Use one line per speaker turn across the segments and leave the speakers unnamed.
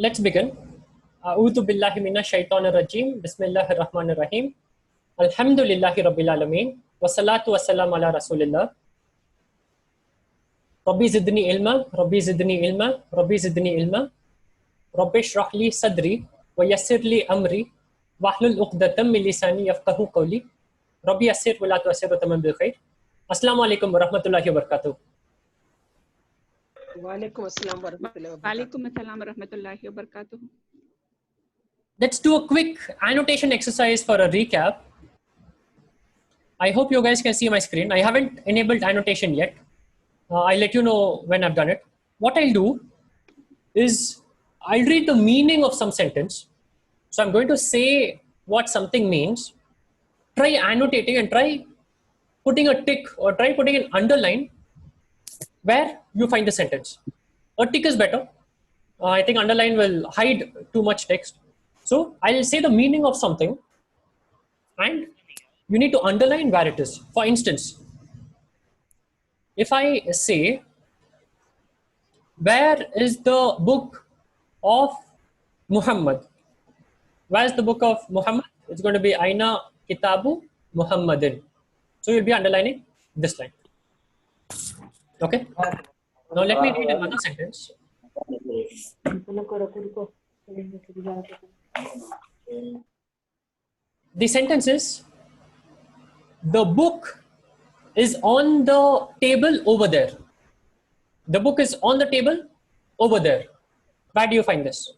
Let's begin. A'udhu billahi minash shaitanir rajim. Bismillahir rahmanir rahim. Alhamdulillahi rabbil alamin. Wassalatu wassalamu ala rasulillah. Rabbi zidni ilma, Rabbi zidni ilma, Rabbi zidni ilma. Rabbi shrah li sadri wa yassir li amri wahlul 'uqdatam min lisani yafqahu qawli. Rabbi yassir wa la tu'assir wa tamam bil khair. Assalamu alaikum wa rahmatullahi wa barakatuh.
Walaikum assalam wa rahmatullahi wa barakatuh.
Walaikum assalam wa rahmatullahi wa barakatuh.
Let's do a quick annotation exercise for a recap. I hope you guys can see my screen. I haven't enabled annotation yet. I'll let you know when I've done it. What I'll do is I'll read the meaning of some sentence. So I'm going to say what something means. Try annotating and try putting a tick or try putting an underline where you find the sentence. A tick is better. I think underline will hide too much text. So I'll say the meaning of something and you need to underline where it is. For instance, if I say, where is the book of Muhammad? Where is the book of Muhammad? It's going to be Aina Kitabu Muhammadin. So you'll be underlining this line. Okay. Now let me read another sentence. The sentence is, the book is on the table over there. The book is on the table over there. Where do you find this?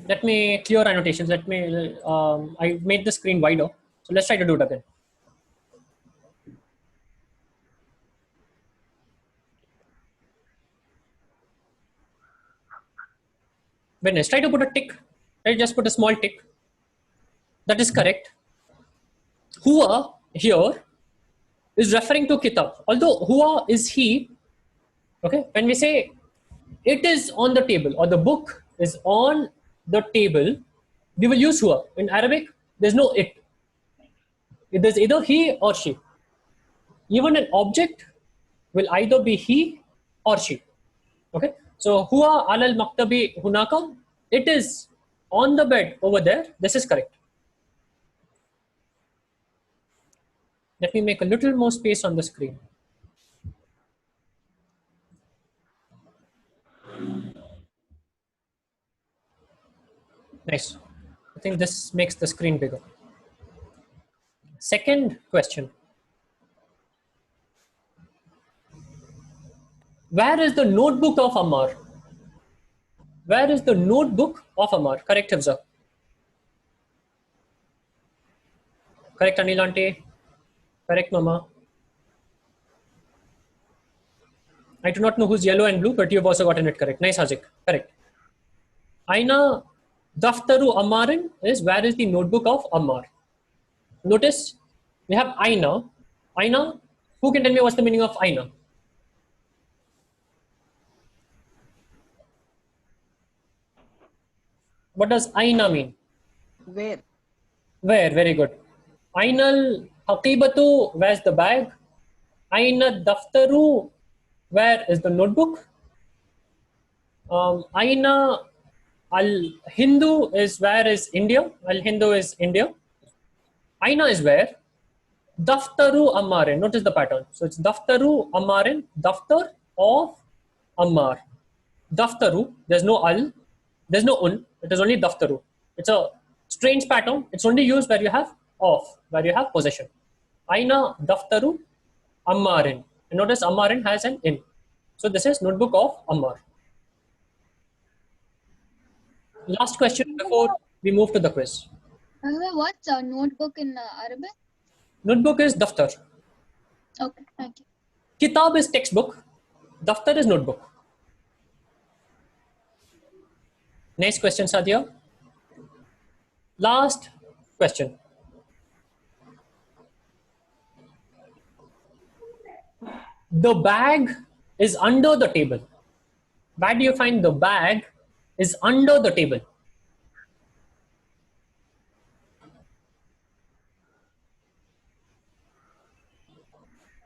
Let me clear annotations. Let me, I made the screen wider. So let's try to do it again. When I try to put a tick, I just put a small tick. That is correct. Huwa here is referring to kitab. Although huwa is he, okay, when we say it is on the table or the book is on the table, we will use huwa. In Arabic, there's no it. It is either he or she. Even an object will either be he or she. Okay, so huwa alal maktabi hunaka, it is on the bed over there. This is correct. Let me make a little more space on the screen. Nice. I think this makes the screen bigger. Second question. Where is the notebook of Ammar? Where is the notebook of Ammar? Correct, Hifza. Correct, Anil Ante. Correct, Mama. I do not know who's yellow and blue, but you've also gotten it correct. Nice, Hazik. Correct. Aina Daftaru Ammarin is where is the notebook of Ammar? Notice we have Aina. Aina, who can tell me what's the meaning of Aina? What does Aina mean?
Where?
Where? Very good. Ainal Haqibatu, where's the bag? Aina Daftaru, where is the notebook? Aina Al Hindu is where is India? Al Hindu is India. Aina is where? Daftaru Ammarin. Notice the pattern. So it's Daftaru Ammarin, Daftar of Ammar. Daftaru, there's no al, there's no un, it is only Daftaru. It's a strange pattern. It's only used where you have of, where you have possession. Aina Daftaru Ammarin. And notice Ammarin has an in. So this is notebook of Ammar. Last question before we move to the quiz.
What's a notebook in Arabic?
Notebook is Daftar.
Okay, thank you.
Kitab is textbook. Daftar is notebook. Next question, Sadia. Last question. The bag is under the table. Where do you find the bag is under the table?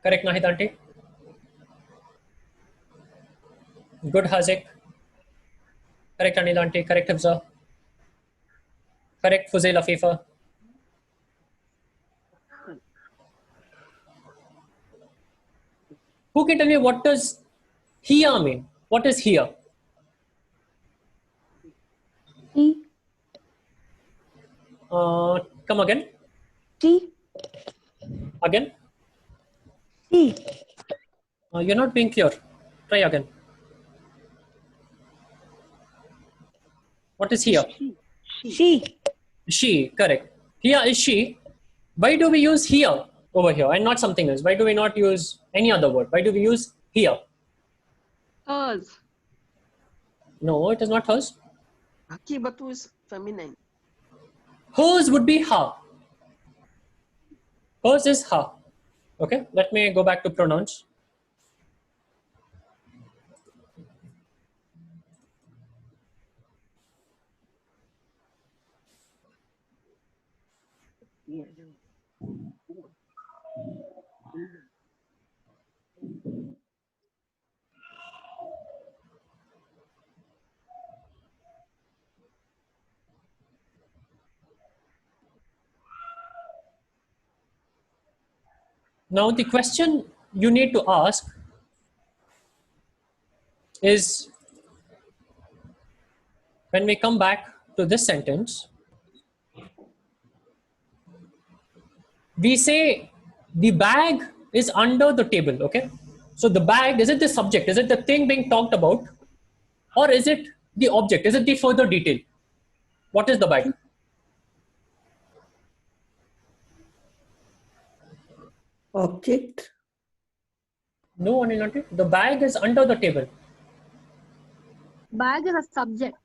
Correct, Nahid Auntie? Good, Hazik. Correct, Anil Aunty. Correct, Hifza. Correct, Fuzail Afifa. Who can tell me what does here mean? What is here?
T.
Come again.
T.
Again.
T.
You're not being clear. Try again. What is here?
She.
She, correct. Here is she. Why do we use here over here and not something else? Why do we not use any other word? Why do we use here?
Hers.
No, it is not hers.
Akibatu is feminine.
Hers would be her. Hers is her. Okay, let me go back to pronouns.
Yeah.
Now the question you need to ask is, when we come back to this sentence, we say the bag is under the table, okay? So the bag, is it the subject? Is it the thing being talked about? Or is it the object? Is it the further detail? What is the bag?
Object.
No, Anil Aunty. The bag is under the table.
Bag is a subject.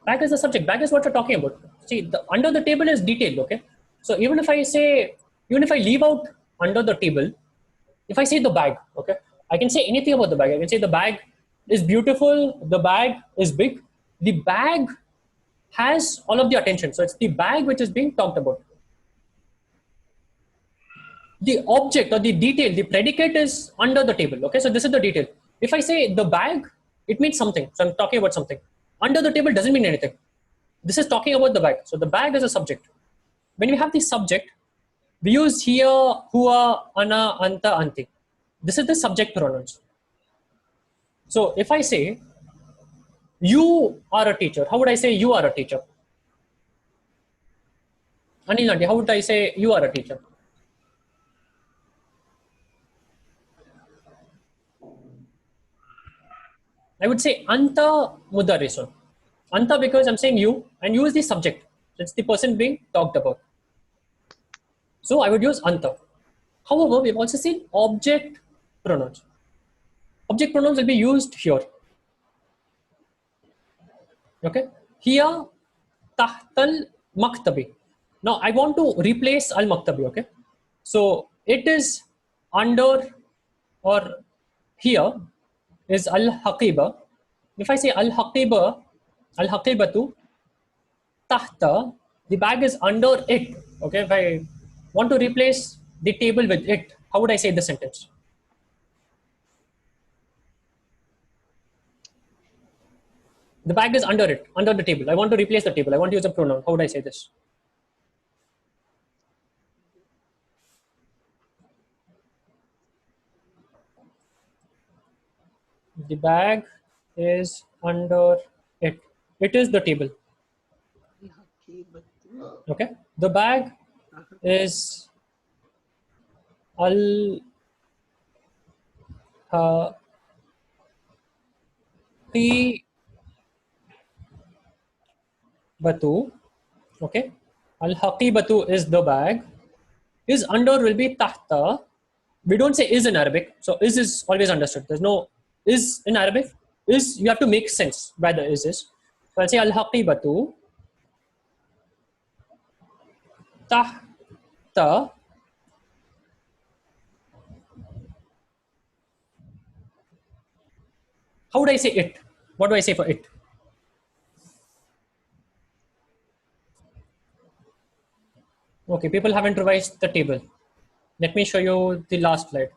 Bag is the subject. Bag is what you're talking about. See, the under the table is detail, okay? So even if I say, even if I leave out under the table, if I say the bag, okay, I can say anything about the bag. I can say the bag is beautiful, the bag is big. The bag has all of the attention. So it's the bag which is being talked about. The object or the detail, the predicate is under the table, okay? So this is the detail. If I say the bag, it means something. So I'm talking about something. Under the table doesn't mean anything. This is talking about the bag. So the bag is a subject. When we have the subject, we use here, hua, ana, anta, anti. This is the subject pronouns. So if I say, you are a teacher, how would I say you are a teacher? Anil Aunty, how would I say you are a teacher? I would say anta mudarrisun. Anta because I'm saying you, and you is the subject. It's the person being talked about. So I would use anta. However, we've also seen object pronouns. Object pronouns will be used here. Okay. Here, tahtal maktabi. Now I want to replace al maktabi. Okay. So it is under, or here is al haqiba. If I say al haqiba, al haqibatu, tahta, the bag is under it. Okay. If I want to replace the table with it, how would I say the sentence? The bag is under it, under the table. I want to replace the table. I want to use a pronoun. How would I say this? The bag is under it. It is the table. Okay. The bag is al haqibatu. Okay. Al haqibatu is the bag. Is under will be tahta. We don't say is in Arabic. So is always understood. There's no is in Arabic. Is, you have to make sense by the is. So I'll say al haqibatu tahta how would I say it? What do I say for it? Okay, people haven't revised the table. Let me show you the last slide.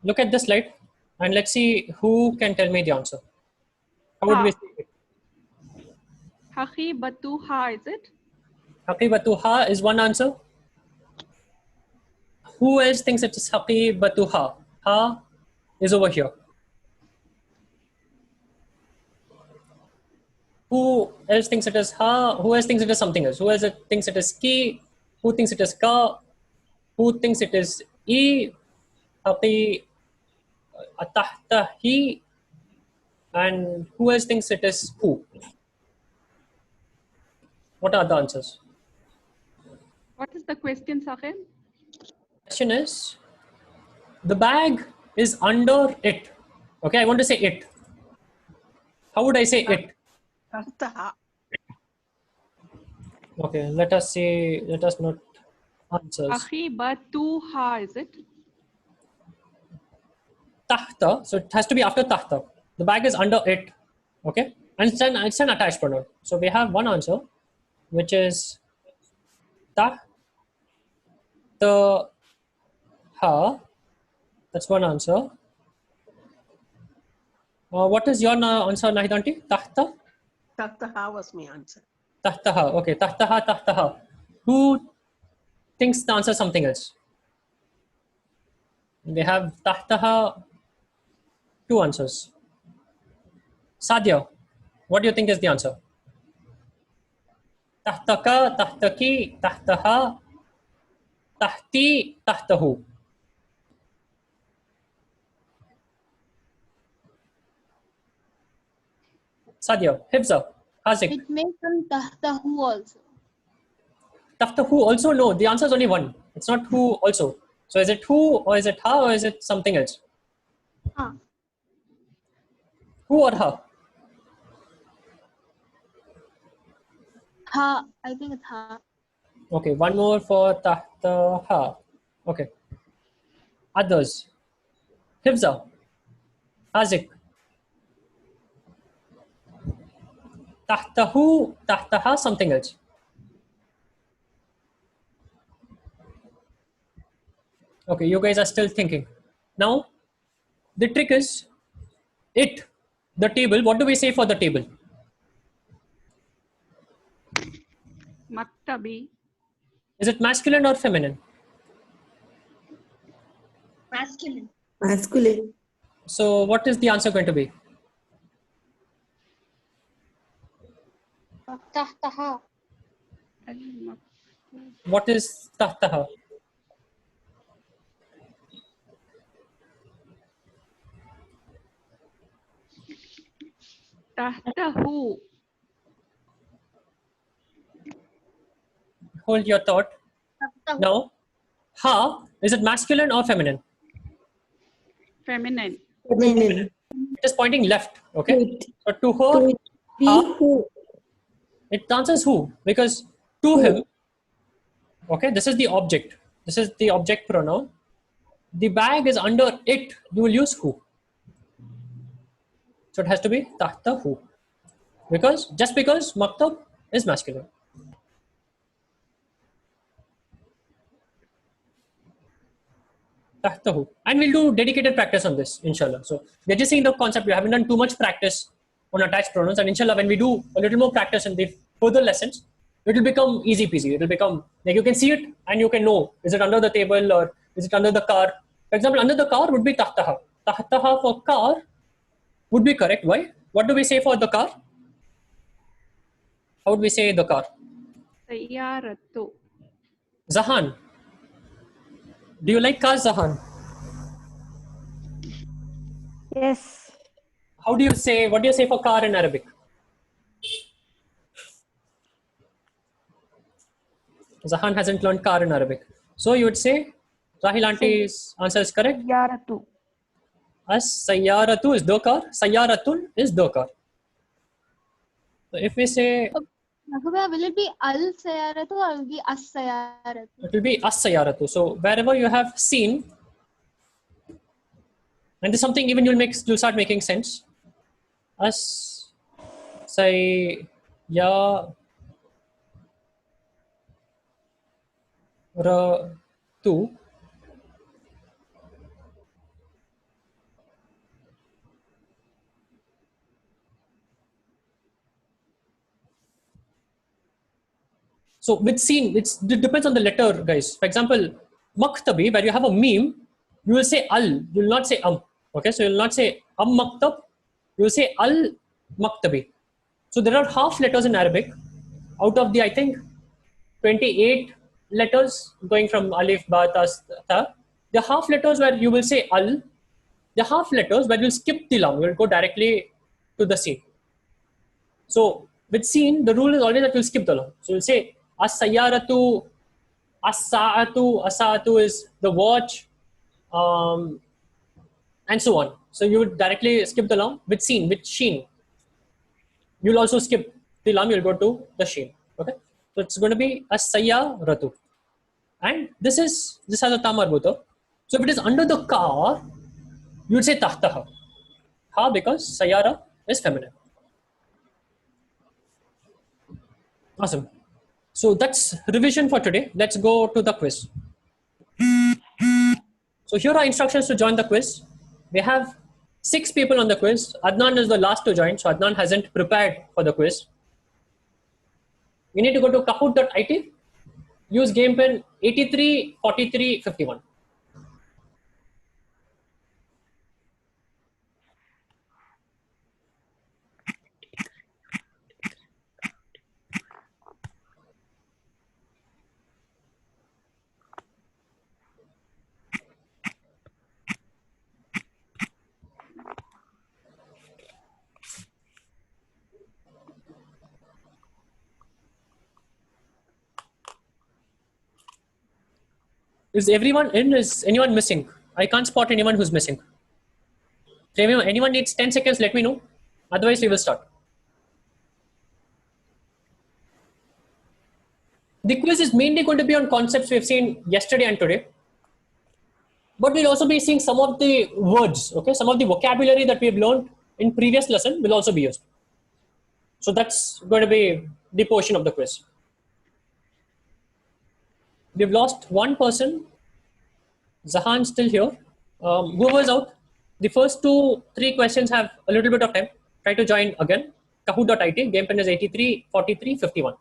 Look at this slide. And let's see who can tell me the answer. How would
Ha.
we say it?
Haqibatuha, is it?
Haqibatuha is one answer. Who else thinks it is Haqibatuha? Ha is over here. Who else thinks it is ha? Who else thinks it is something else? Who else thinks it is ki? Who thinks it is ka? Who thinks it is e? Haqi, atahtahi, and who else thinks it is who? What are the answers?
What is the question, Sahib?
Question is, the bag is under it. Okay, I want to say it. How would I say it?
Tahtaha.
Okay, let us see. Let us note answers.
Haqibatuha, is it?
Tahta. So it has to be after tahta. The bag is under it. Okay, and it's an attached pronoun. So we have one answer, which is ta, the, ha. That's one answer. What is your answer, Nahidanti? Tahta?
Tahtaha was my answer.
Tahtaha. Okay, tahtaha, tahtaha. Who thinks the answer is something else? We have tahtaha, two answers. Sadia, what do you think is the answer? Tahtaka, tahtaki, tahtaha, tahti, tahtahu. Sadia, Hifza, Hazik.
It may come tahtahu also.
Tahtahu also? No, the answer is only one. It's not who also. So is it who, or is it ha, or is it something else?
Ha.
Who or ha?
Ha. I think it's ha.
Okay, one more for tahtaha. Okay. Others. Hifza, Hazik. Tahtahu, tahtaha, something else. Okay, you guys are still thinking. Now, the trick is it, the table. What do we say for the table?
Maktabi.
Is it masculine or feminine?
Masculine.
Masculine.
So, what is the answer going to be?
Tahtaha.
What is tahtaha?
Tahtahu.
Hold your thought.
Tahtahu.
Now, ha, is it masculine or feminine?
Feminine.
Feminine.
It is pointing left. Okay.
It.
So, to her,
To be
ha,
who?
it answers who, because to him, okay, this is the object. This is the object pronoun. The bag is under it. You will use who. So it has to be tahta who. Because maktab is masculine. Tahta who. And we'll do dedicated practice on this, inshallah. So we're just seeing the concept. We haven't done too much practice on attached pronouns. And inshallah, when we do a little more practice in the further lessons, it will become easy peasy. It will become like you can see it and you can know, is it under the table or is it under the car? For example, under the car would be tahtaha. Tahtaha for car would be correct. Why? What do we say for the car? How would we say the car?
Sayyaratu.
Zahan. Do you like cars, Zahan?
Yes.
How do you say, what do you say for car in Arabic? Zahan hasn't learned car in Arabic. So you would say, Rahil Auntie's answer is correct.
Yaratu.
As Sayyaratu is the car, Sayyaratun is the car. So if we say,
Will it be al sayaratu or will it be as sayaratu?
it will be As Sayyaratu. So wherever you have seen, and this is something even you'll start making sense. As Sayyaratu So with seen, it depends on the letter, guys. For example, maktabi, where you have a meme, you will say al, you will not say Okay, so you will not say maktab, you will say al maktabi. So there are half letters in Arabic out of the, I think, 28 letters going from alif, ba, ta. The half letters where you will say al, the half letters where you'll skip the lam, you'll go directly to the sin. So with sin, the rule is always that you'll skip the lam. So you'll say as-sayyaratu, as-sa'atu, as-sa'atu is the watch, and so on. So you would directly skip the lam. With sin, with sheen, you'll also skip the lam, you'll go to the sheen. Okay, so it's going to be as-sayyaratu, and this has a ta marbuta. So if it is under the car, you would say tahtaha. Ha, because sayyara is feminine. Awesome. So that's revision for today. Let's go to the quiz. So here are instructions to join the quiz. We have 6 people on the quiz. Adnan is the last to join, so Adnan hasn't prepared for the quiz. You need to go to kahoot.it, use game pin 834351. Is everyone in? Is anyone missing? I can't spot anyone who's missing. So anyone needs 10 seconds, let me know. Otherwise, we will start. The quiz is mainly going to be on concepts we've seen yesterday and today. But we'll also be seeing some of the words, okay? Some of the vocabulary that we've learned in previous lesson will also be used. So that's going to be the portion of the quiz. We've lost one person. Zahan still here. Whoever's out, the first 2-3 questions have a little bit of time. Try to join again. Kahoot.it, game pin is 834351.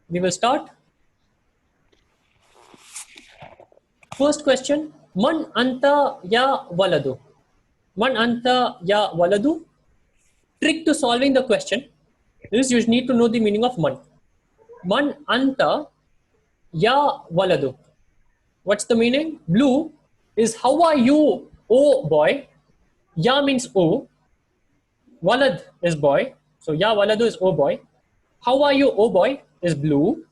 We will start. First question, man anta ya waladu? Man anta ya waladu? Trick to solving the question is you need to know the meaning of man. Man anta ya waladu. What's the meaning? Blue is how are you, oh boy? Ya means oh. Walad is boy. So ya waladu is oh boy. How are you, oh boy? Is blue.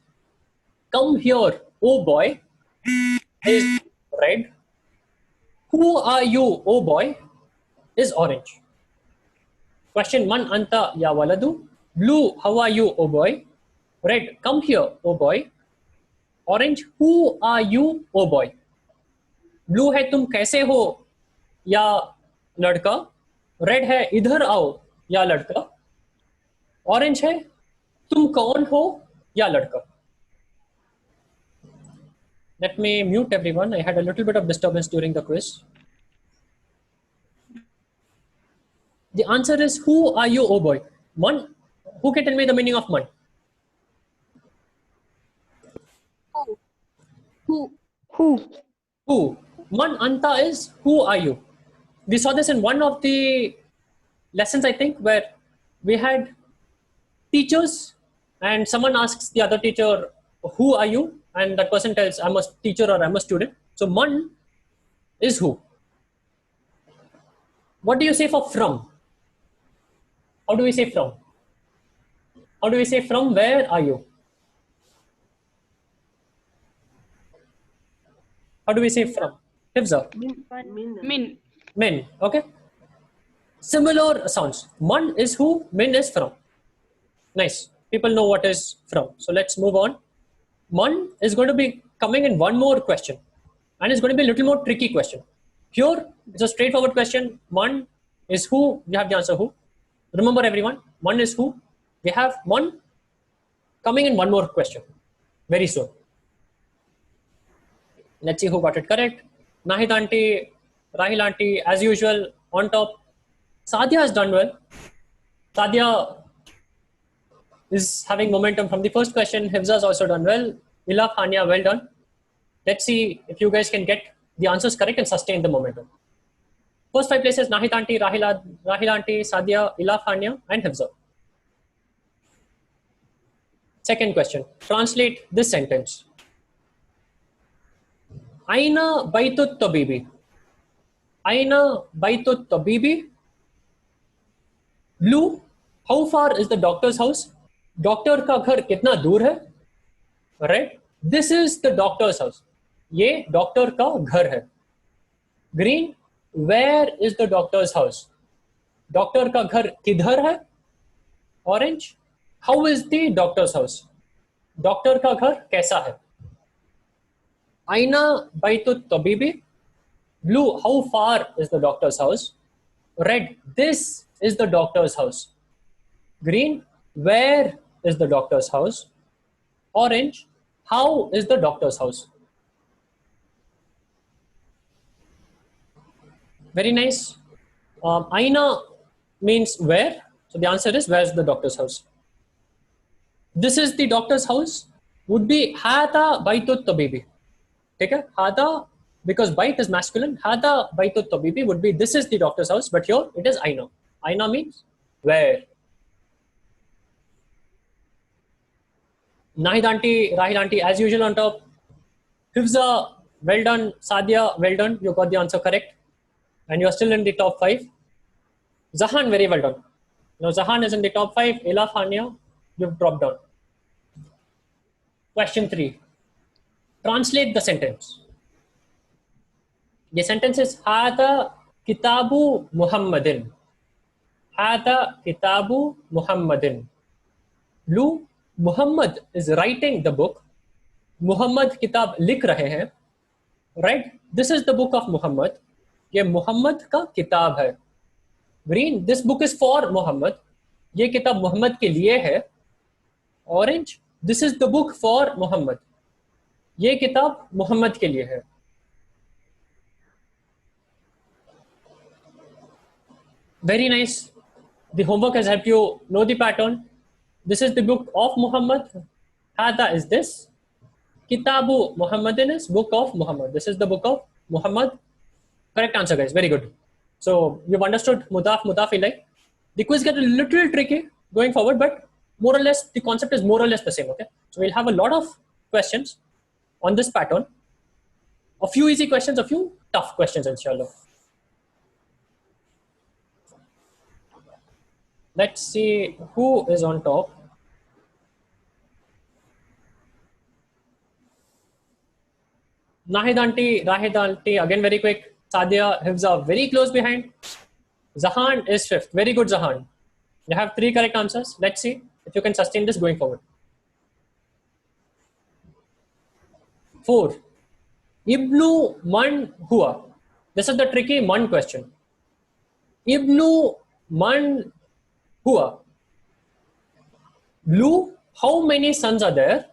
Come here, oh boy, is red. Who are you, oh boy, is orange. Question, man anta ya waladu? Blue, how are you, oh boy? Red, come here, oh boy. Orange, who are you, oh boy? Blue है तुम कैसे हो या लड़का. Red है इधर आओ या लड़का. Orange है तुम कौन हो या लड़का. Let me mute everyone. I had a little bit of disturbance during the quiz. The answer is who are you, oh boy? Man. Who can tell me the meaning of man? Who? Man anta is who are you? We saw this in one of the lessons, I think, where we had teachers and someone asks the other teacher, who are you? And that person tells, I'm a teacher or I'm a student. So man is who? What do you say for from? How do we say from? How do we say from where are you? How do we say from? Hifza.
Min.
Min. Okay. Similar sounds. Man is who, min is from. Nice. People know what is from. So let's move on. Man is going to be coming in one more question. And it's going to be a little more tricky question. Here, it's a straightforward question. Man is who. You have the answer who. Remember everyone, man is who. We have man coming in one more question. Very soon. Let's see who got it correct. Nahid auntie, Rahil auntie, as usual, on top. Sadia has done well. Sadia is having momentum from the first question. Hifza's also done well. Ilaf, Hania, well done. Let's see if you guys can get the answers correct and sustain the momentum. First 5 places, Nahid Aunty, Rahila Aunty, Sadia, Ilaf, Hania, and Hifza. Second question, translate this sentence. Aina baitut tabibi. Aina baitut tabibi. Blue, how far is the doctor's house? Doctor का घर कितना दूर है? Right? This is the doctor's house. ये doctor का घर है. Green, where is the doctor's house? Doctor का घर किधर है? Orange, how is the doctor's house? Doctor का घर कैसा है? Aina baitut tabibi. Blue, how far is the doctor's house? Red, this is the doctor's house. Green, where is the doctor's house? Orange, how is the doctor's house? Very nice. Aina means where. So the answer is, where's the doctor's house? This is the doctor's house would be hada baitut tabibi. Okay? Hada, because bait is masculine, hada baitut tabibi would be this is the doctor's house, but here it is aina. Aina means where. Nahid Aunty, Rahil Aunty, as usual on top. Hifza, well done. Sadia, well done. You got the answer correct. And you are still in the top 5. Zahan, very well done. Now Zahan is in the top 5. Ilaf, Hania, you've dropped down. Question 3. Translate the sentence. The sentence is Hada Kitabu Muhammadin. Hada Kitabu Muhammadin. Blue, Muhammad is writing the book. Muhammad kitab likh rahe hain. Right? This is the book of Muhammad. ये Muhammad का किताब है. Green, this book is for Muhammad. ये किताब Muhammad के लिए है. Orange, this is the book for Muhammad. ये किताब Muhammad के लिए है. Very nice. The homework has helped you know the pattern. This is the book of Muhammad. Hada is this. Kitabu Muhammadin is book of Muhammad. This is the book of Muhammad. Correct answer, guys. Very good. So you've understood mudaf, mudaf ilay. The quiz get a little tricky going forward, but more or less the concept is more or less the same. Okay. So we'll have a lot of questions on this pattern. A few easy questions, a few tough questions, inshallah. Let's see who is on top. Nahid Aunty, Rahid Aunty, again very quick. Sadia, Hifza, very close behind. Zahan is 5th. Very good, Zahan. You have 3 correct answers. Let's see if you can sustain this going forward. 4. Ibnu man hua. This is the tricky man question. Ibnu man hua. Blue, how many sons are there?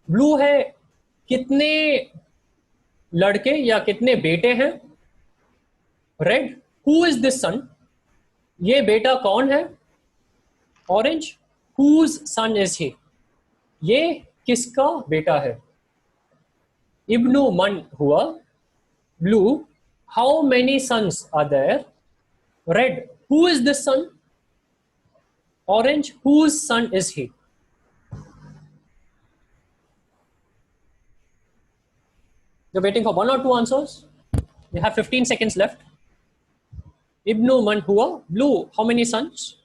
Blue है कितने लड़के या कितने बेटे हैं? Red, who is this son? ये बेटा कौन है? Orange, whose son is he? ये किसका बेटा है? Ibnu man hua. Blue, how many sons are there? Red, who is this son? Orange, whose son is he? You're waiting for 1 or 2 answers. You have 15 seconds left. Ibnu man hua. Blue, how many sons?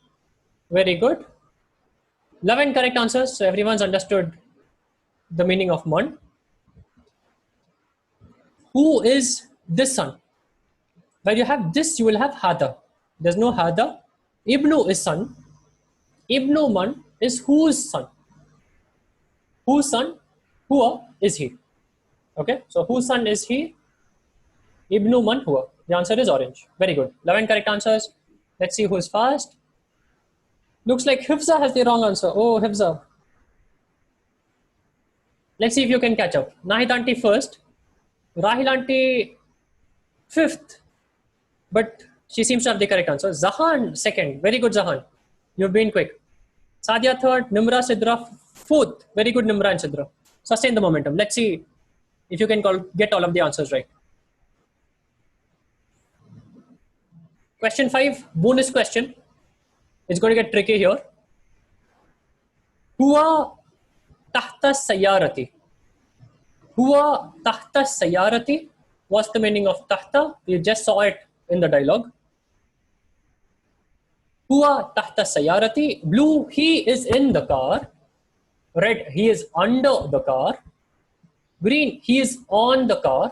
Very good. 11 correct answers. So everyone's understood the meaning of man. Who is this son? Where you have this, you will have hada. There's no hada. Ibnu is son. Ibnu man is whose son? Whose son? Hua is he. Okay, so whose son is he? Ibnu man hua. The answer is orange. Very good. 11 correct answers. Let's see who's fast. Looks like Hifza has the wrong answer. Oh, Hifza. Let's see if you can catch up. Nahid Aunty 1st. Rahil Aunty 5th. But she seems to have the correct answer. Zahan 2nd. Very good, Zahan. You've been quick. Sadia third, Nimra, Sidra fourth. Very good, Nimra and Sidra. Sustain the momentum. Let's see if you can get all of the answers right. Question 5, bonus question. It's going to get tricky here. Hua tahta sayyarati. Hua tahta sayyarati. What's the meaning of tahta? You just saw it in the dialogue. Hua tahta sayyarati. Blue, he is in the car. Red, he is under the car. Green, he is on the car.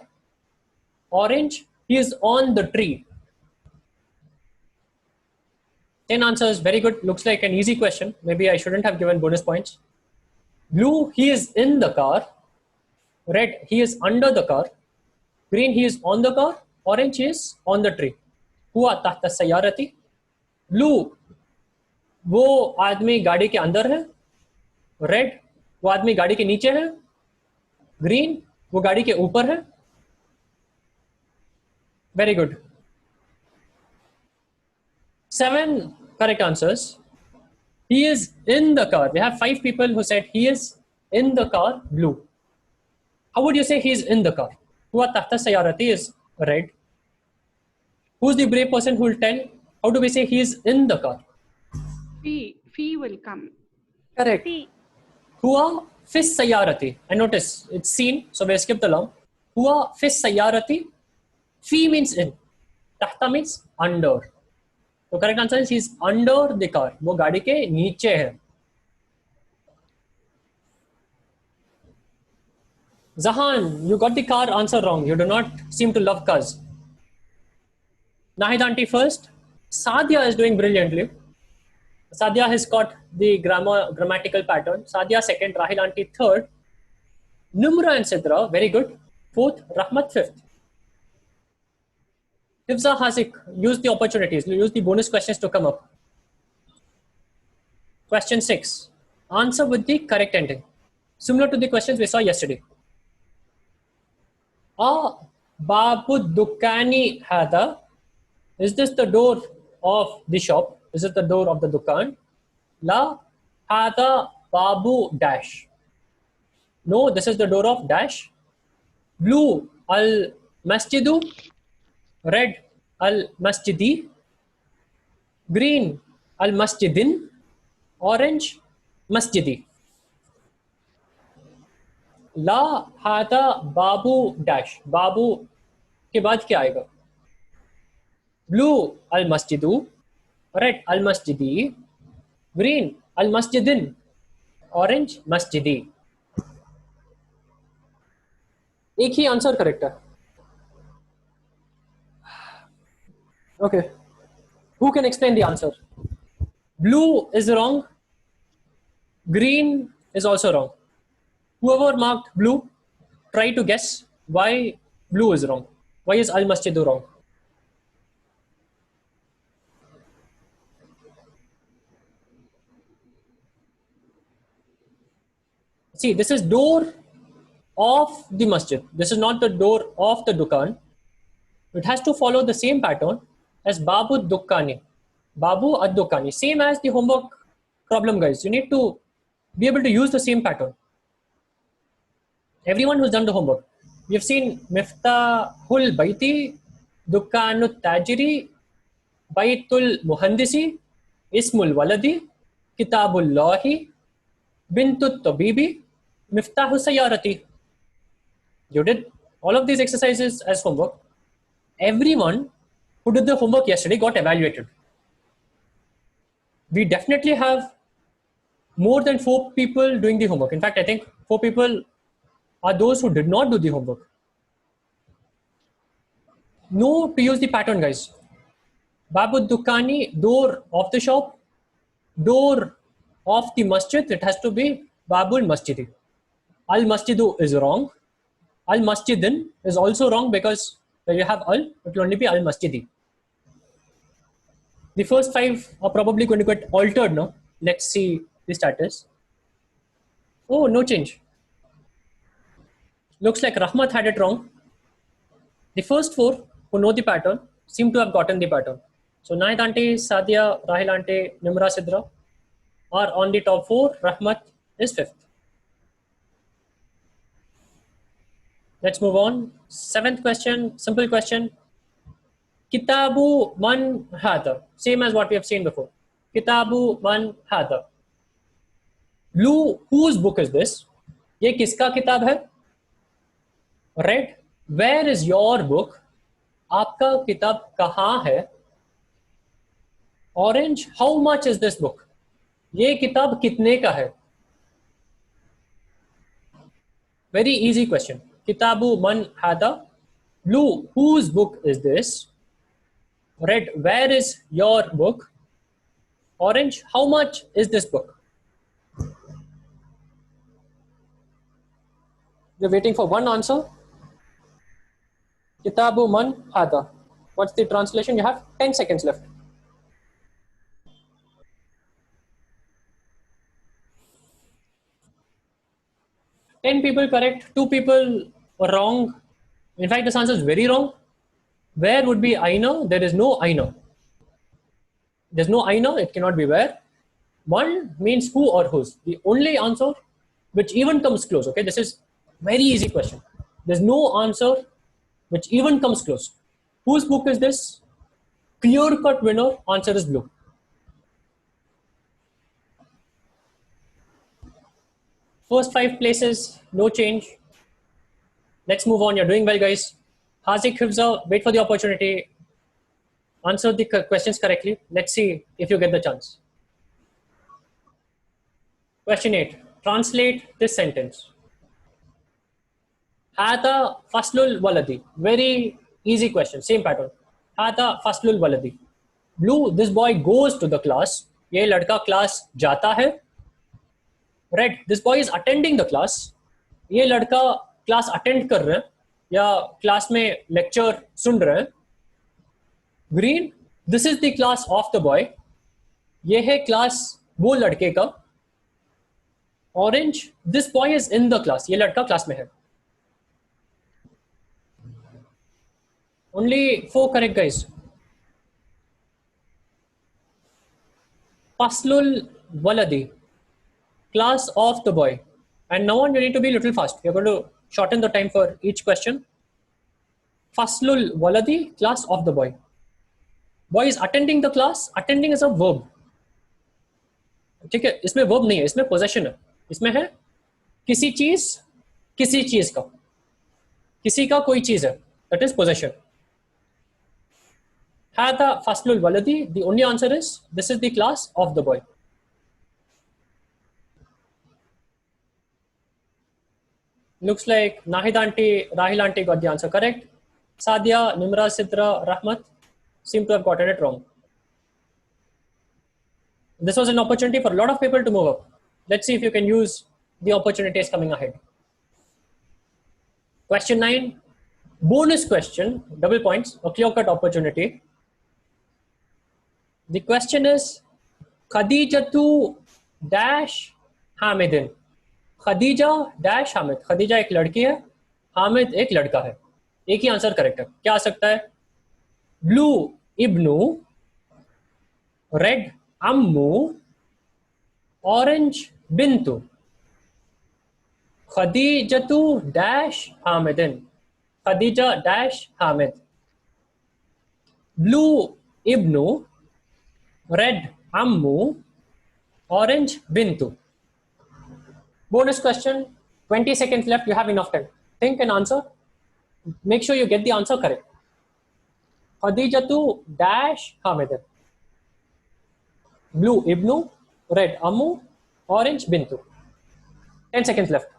Orange, he is on the tree. 10 answers, very good. Looks like an easy question. Maybe I shouldn't have given bonus points. Blue, he is in the car. Red, he is under the car. Green, he is on the car. Orange, he is on the tree. Hua tahta sayyarati. Blue, वो आदमी गाड़ी के अंदर है. Red, वो आदमी गाड़ी के नीचे है. Green, वो गाड़ी के ऊपर है. Very good. 7 correct answers. He is in the car. We have 5 people who said he is in the car, blue. How would you say he is in the car? Hua tahta sayyarati is red. Who's the brave person who will tell? How do we say he is in the car?
Fee will come.
Correct. Hua fis sayyarati. And notice it's seen, so we skip the long. Hua fis sayyarati. Fi means in. Tahta means under. So correct answer is he's under the car. वो गाड़ी के नीचे है. Zahan, you got the car answer wrong. You do not seem to love cars. Nahid auntie first. Sadia is doing brilliantly. Sadia has got the grammatical pattern. Sadia second, Rahil auntie third. Nimra and Sidra, very good. Fourth, Rahmat fifth. Hifza Hazik, use the opportunities, use the bonus questions to come up. Question 6. Answer with the correct ending. Similar to the questions we saw yesterday. Babu Dukani Hada. Is this the door of the shop? Is it the door of the Dukan? La Hada Babu Dash. No, this is the door of Dash. Blue Al Masjidu. Red, al-masjidi. Green, al-masjidin. Orange, masjidi. La hada babu dash. Babu के बाद क्या आएगा? Blue, al-masjidu. Red, al-masjidi. Green, al-masjidin. Orange, masjidi. एक ही answer correct है. Okay. Who can explain the answer? Blue is wrong. Green is also wrong. Whoever marked blue, try to guess why blue is wrong. Why is Al-Masjidu wrong? See, this is door of the masjid. This is not the door of the Dukan. It has to follow the same pattern as Babu Dukkani. Babu ad Dukkani. Same as the homework problem, guys. You need to be able to use the same pattern. Everyone who's done the homework. We have seen Miftahul Baiti, Dukkanut Tajiri, Baitul Muhandisi, Ismul Waladi, Kitabul Lahi, Bintut Tabibi, Miftahu Sayyarati. You did all of these exercises as homework. Everyone who did the homework yesterday got evaluated. We definitely have more than 4 people doing the homework. In fact, I think 4 people are those who did not do the homework. Know to use the pattern, guys. Babu Dukkani, door of the shop, door of the masjid, it has to be Babul Masjidi. Al Masjidu is wrong. Al Masjidin is also wrong because where you have Al, it will only be Al Masjidi. The first 5 are probably going to get altered now. Let's see the status. Oh, no change. Looks like Rahmat had it wrong. The first 4 who know the pattern seem to have gotten the pattern. So Nahid auntie, Sadia, Rahil auntie, Nimra Sidra. are on the top 4. Rahmat is 5th. Let's move on. 7th question, simple question. Kitabu man hada. Same as what we have seen before. Kitabu man hada. Blue, whose book is this? ये किसका किताब है? Red, where is your book? आपका किताब कहाँ है? Orange, how much is this book? ये किताब कितने का है? Very easy question. Kitabu man hada. Blue, whose book is this? Red, where is your book? Orange, how much is this book? We're waiting for one answer. Kitabu man hada. What's the translation? You have 10 seconds left. Ten people correct, 2 people wrong. In fact, this answer is very wrong. Where would be aina? There is no aina. There's no aina, it cannot be where. One means who or whose. The only answer which even comes close, okay, this is very easy question. There's no answer which even comes close. Whose book is this? Clear-cut winner, answer is blue. First 5 places, no change. Let's move on. You're doing well, guys. Hazik, Hifza, wait for the opportunity. Answer the questions correctly. Let's see if you get the chance. Question 8. Translate this sentence. Hada faslul waladi. Very easy question. Same pattern. Hada faslul waladi. Blue, this boy goes to the class. ये लड़का class जाता है. Red, this boy is attending the class. ये लड़का class attend कर रहे हैं या क्लास में लेक्चर सुन रहे हैं. Green, this is the class of the boy. ये है क्लास वो लड़के का. Orange, this boy is in the class. ये लड़का क्लास में है. Only 4 correct, guys. Faslul waladi. Class of the boy. And now on, you need to be a little fast. We are going to shorten the time for each question. Faslul waladi, class of the boy. Boy is attending the class. Attending is a verb. ठीक है, इसमें verb नहीं है, इसमें possession है. इसमें है किसी चीज का, किसी का कोई चीज है. That is possession. Hada faslul waladi. The only answer is this is the class of the boy. Looks like Nahid auntie, Rahil auntie got the answer correct. Sadia, Nimra, Sidra, Rahmat seem to have gotten it wrong. This was an opportunity for a lot of people to move up. Let's see if you can use the opportunities coming ahead. Question 9, bonus question, double points, a clear-cut opportunity. The question is, Khadijatu dash Hamidin. Khadija dash Hamid. Khadija एक लड़की है, हामिद एक लड़का है. एक ही answer correct है. क्या आ सकता है? ब्लू इब्नू, रेड अम्मू, ऑरेंज बिंतु. खदीजतु डैश हामिदिन. खदीजा डैश हामिद. ब्लू इब्नू, रेड अम्मू, ऑरेंज बिंतु. Bonus question, 20 seconds left, you have enough time. Think and answer. Make sure you get the answer correct. Khadijatu dash Hamidin. Blue Ibnu, red Ammu, orange Bintu. 10 seconds left.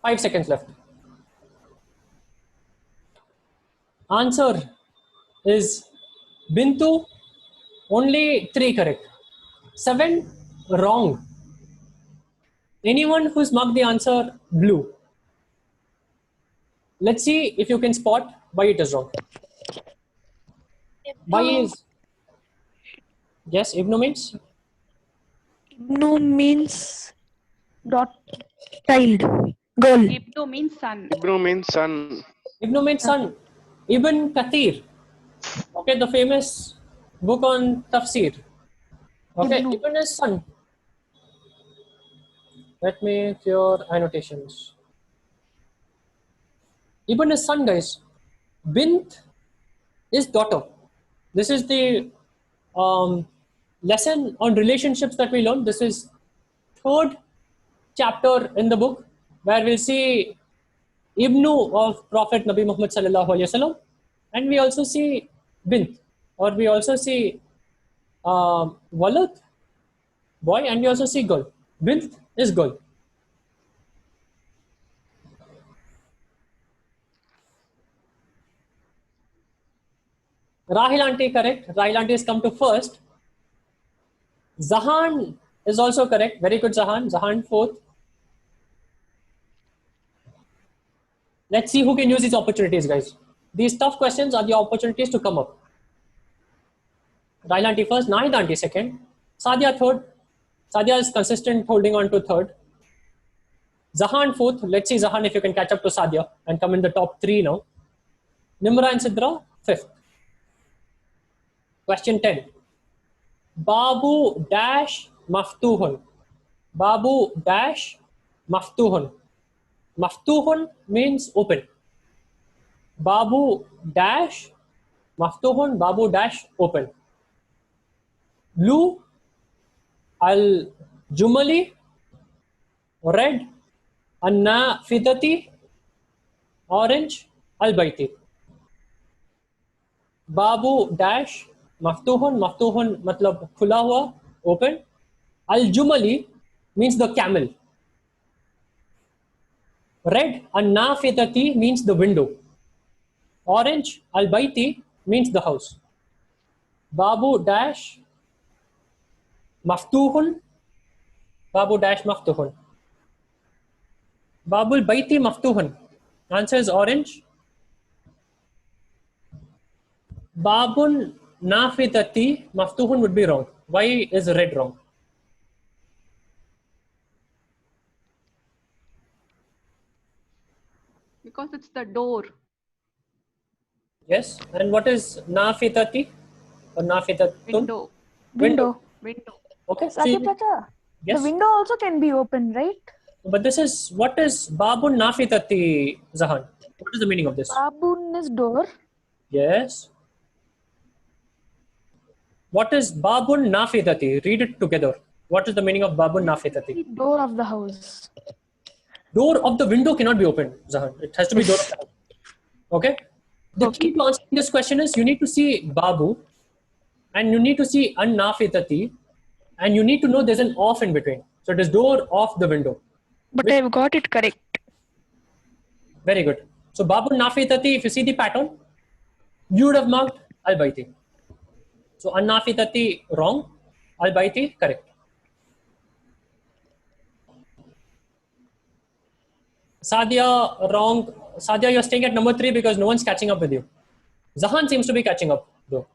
5 seconds left. Answer is Bintu. Only 3 correct. 7 wrong. Anyone who's marked the answer blue? Let's see if you can spot why it is wrong. Why is... Yes, Ibnu means?
Ibnu means dot child, girl.
Ibnu means son.
Ibnu means son.
Ibnu means son. Ibn Kathir. Okay, the famous book on tafsir. Okay,
Ibnu.
Ibn is son. Let me clear annotations. Ibn is son, guys. Bint is daughter. This is the lesson on relationships that we learned. This is third chapter in the book where we'll see Ibnu of Prophet Nabi Muhammad sallallahu alaihi wasallam, and we also see bint, or we also see walad, boy, and we also see girl. Bint is girl. Rahil auntie correct. Rahil auntie has come to first. Zahan is also correct. Very good, Zahan. Zahan fourth. Let's see who can use these opportunities, guys. These tough questions are the opportunities to come up. Rahil auntie first. Nahid auntie second. Sadia third. Sadia is consistent, holding on to third. Zahan fourth. Let's see, Zahan, if you can catch up to Sadia and come in the top three now. Nimra and Sidra fifth. Question 10. Babu dash maftuhun. Babu dash maftuhun. Maftuhun means open. Babu dash maftuhun. Babu dash open. Blue al jumali. Red anna fidati. Orange al baiti. Babu dash maftuhun. Maftuhun matlab khula hua, open. Al jumali means the camel. Red an-nafidati means the window. Orange al-baiti means the house. Babu dash maftuhun. Babu dash maftuhun. Babul baiti maftuhun. Answer is orange. Babun nafidati maftuhun would be wrong. Why is red wrong?
Because it's the door.
Yes. And what is nafidati or nafidatun?
Window.
Window.
Window.
Okay. So
Satya
you-
Chacha,
yes.
the window also can be open, right?
But this is, what is babun nafidati, Zahan? What is the meaning of this?
Babun is door.
Yes. What is babun nafidati? Read it together. What is the meaning of babun nafidati?
The door of the house.
Door of the window cannot be opened, Zahan. It has to be door of the house. Okay? The key to answering this question is you need to see babu, and you need to see an-nafidati, and you need to know there's an off in between. So it is door of the window.
But I've got it correct.
Very good. So babun nafidati, if you see the pattern, you would have marked al-baiti. So an-nafidati wrong, al-baiti correct. Sadia wrong. Sadia, you're staying at number 3 because no one's catching up with you. Zahan seems to be catching up though.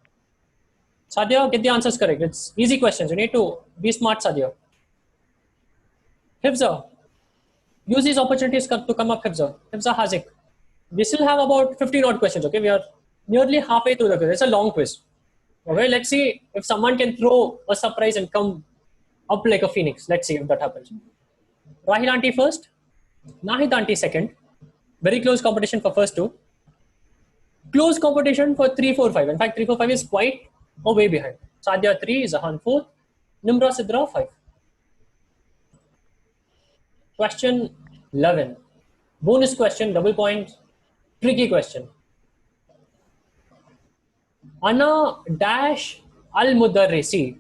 Sadia, get the answers correct. It's easy questions. You need to be smart, Sadia. Hifza, use these opportunities to come up, Hifza. Hifza Hazik. We still have about 15 odd questions, okay? We are nearly halfway through the quiz. It's a long quiz. Okay, let's see if someone can throw a surprise and come up like a phoenix. Let's see if that happens. Rahil auntie first. Nahid auntie second. Very close competition for first two. Close competition for 3, 4, 5. In fact, 3, 4, 5 is quite a way behind. Sadia 3, Zahan 4, Nimra Sidra 5. Question 11. Bonus question, double point, tricky question. Ana dash al-mudarrisi.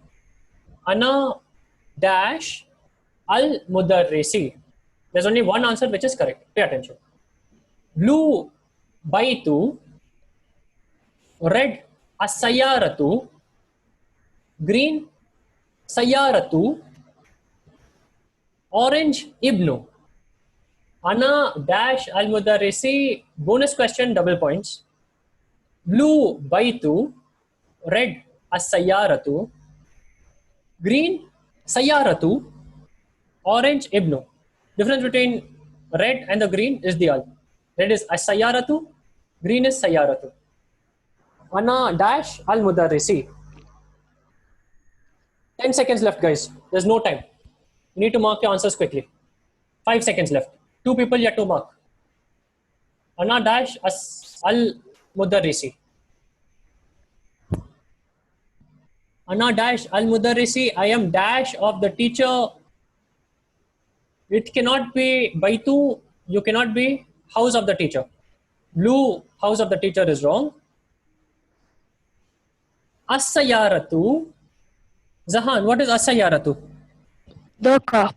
Ana dash al-mudarrisi. There's only one answer which is correct. Pay attention. Blue baitu, red as-sayyaratu, green sayyaratu, orange ibnu. Ana dash al-mudarrisi. Bonus question, double points. Blue baitu, red as-sayyaratu, green sayyaratu, orange ibnu. Difference between red and the green is the al. Red is as-sayyaratu, green is sayyaratu. Ana dash al-mudarrisi. 10 seconds left, guys. There's no time. You need to mark your answers quickly. 5 seconds left. 2 people yet to mark. Ana dash al Mudarrisi. Ana dash al Mudarrisi. I am dash of the teacher. It cannot be Baitu. You cannot be house of the teacher. Blue house of the teacher is wrong. As-sayyaratu. Zahan, what is as-sayyaratu?
The car.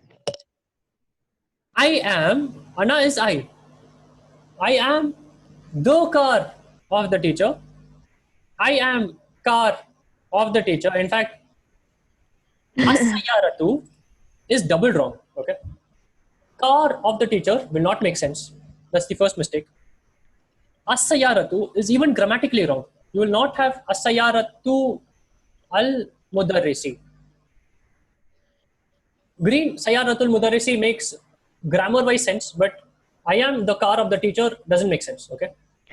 I am. Ana is I. I am the car of the teacher. I am car of the teacher. In fact, as-sayyaratu is double wrong. Okay. Car of the teacher will not make sense. That's the first mistake. As-sayyaratu is even grammatically wrong. You will not have as-sayyaratu al-mudarrisi. Green, sayyaratul mudarrisi makes grammar-wise sense, but I am the car of the teacher doesn't make sense. Okay.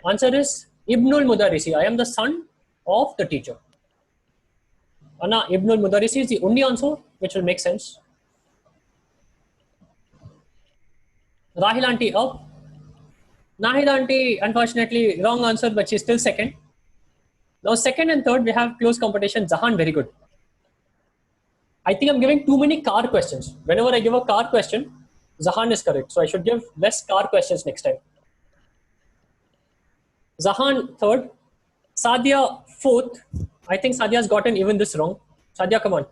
Answer is Ibnul Mudarrisi. I am the son of the teacher. Ana Ibnul Mudarrisi is the only answer which will make sense. Rahil auntie up. Nahid auntie, unfortunately, wrong answer, but she's still second. Now, second and third, we have close competition. Zahan, very good. I think I'm giving too many car questions. Whenever I give a car question, Zahan is correct. So I should give less car questions next time. Zahan, third. Sadia, fourth. I think Sadia's gotten even this wrong. Sadia, come on.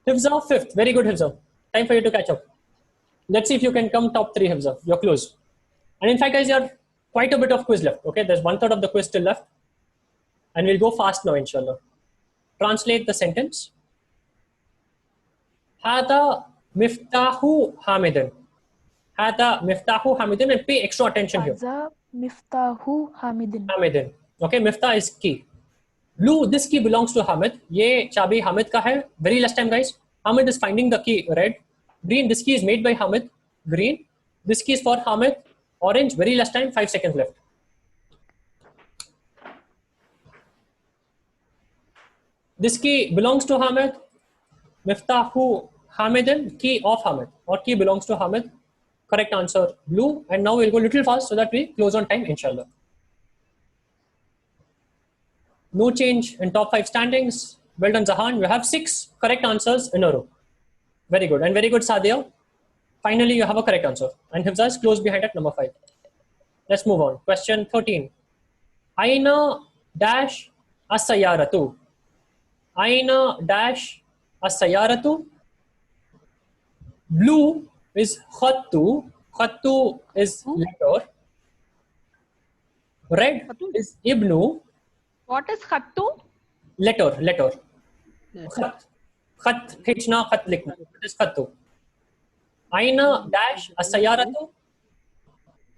Hifza, fifth. Very good, Hifza. Time for you to catch up. Let's see if you can come top 3, Hifza. You're close. And in fact, guys, you have quite a bit of quiz left. Okay, there's 1/3 of the quiz still left. And we'll go fast now, inshallah. Translate the sentence. Hada miftahu hamidin. Hada miftahu hamidin. And pay extra attention here.
Haza Miftahu Hamidin.
Hamidin. Okay, Miftah is key. Blue, this key belongs to Hamid. Ye chabi Hamid ka hai. Very last time, guys. Hamid is finding the key. Red. Green, this key is made by Hamid. Green. This key is for Hamid. Orange, very last time, 5 seconds left. This key belongs to Hamid. Miftahu Hamidin, key of Hamid, or key belongs to Hamid. Correct answer, blue. And now we'll go a little fast so that we close on time, inshallah. No change in top 5 standings. Well done, Zahan. You have 6 correct answers in a row. Very good. And very good, Sadia. Finally, you have a correct answer. And Hifza is close behind at number 5. Let's move on. Question 13. Aina dash as-sayyaratu. Aina dash as-sayyaratu. Blue is khattu. Khattu is letter. Red is ibnu.
What is khattu?
Letter. Khat. Khat khechna, khat likhna. It is khattu. Aina dash as-sayyaratu.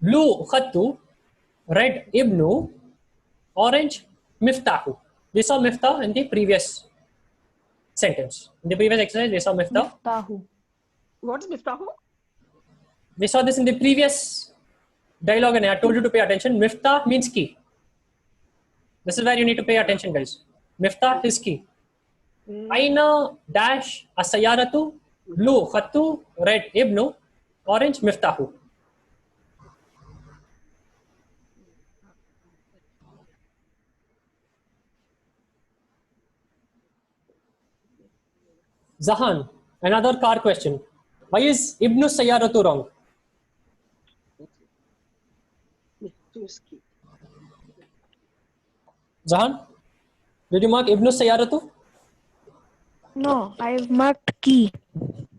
Blue khattu. Red ibnu. Orange miftahu. We saw miftah in the previous sentence. In the previous exercise, we saw miftah.
Miftahu.
What is Miftahu?
We saw this in the previous dialogue and I told you to pay attention. Miftah means key. This is where you need to pay attention, guys. Miftah is key. Aina dash as-sayyaratu. Blue khattu. Red ibnu. Orange miftahu. Zahan, another car question. Why is Ibn Sayyaratu wrong? Zahan, did you mark Ibn Sayyaratu?
No, I've marked key.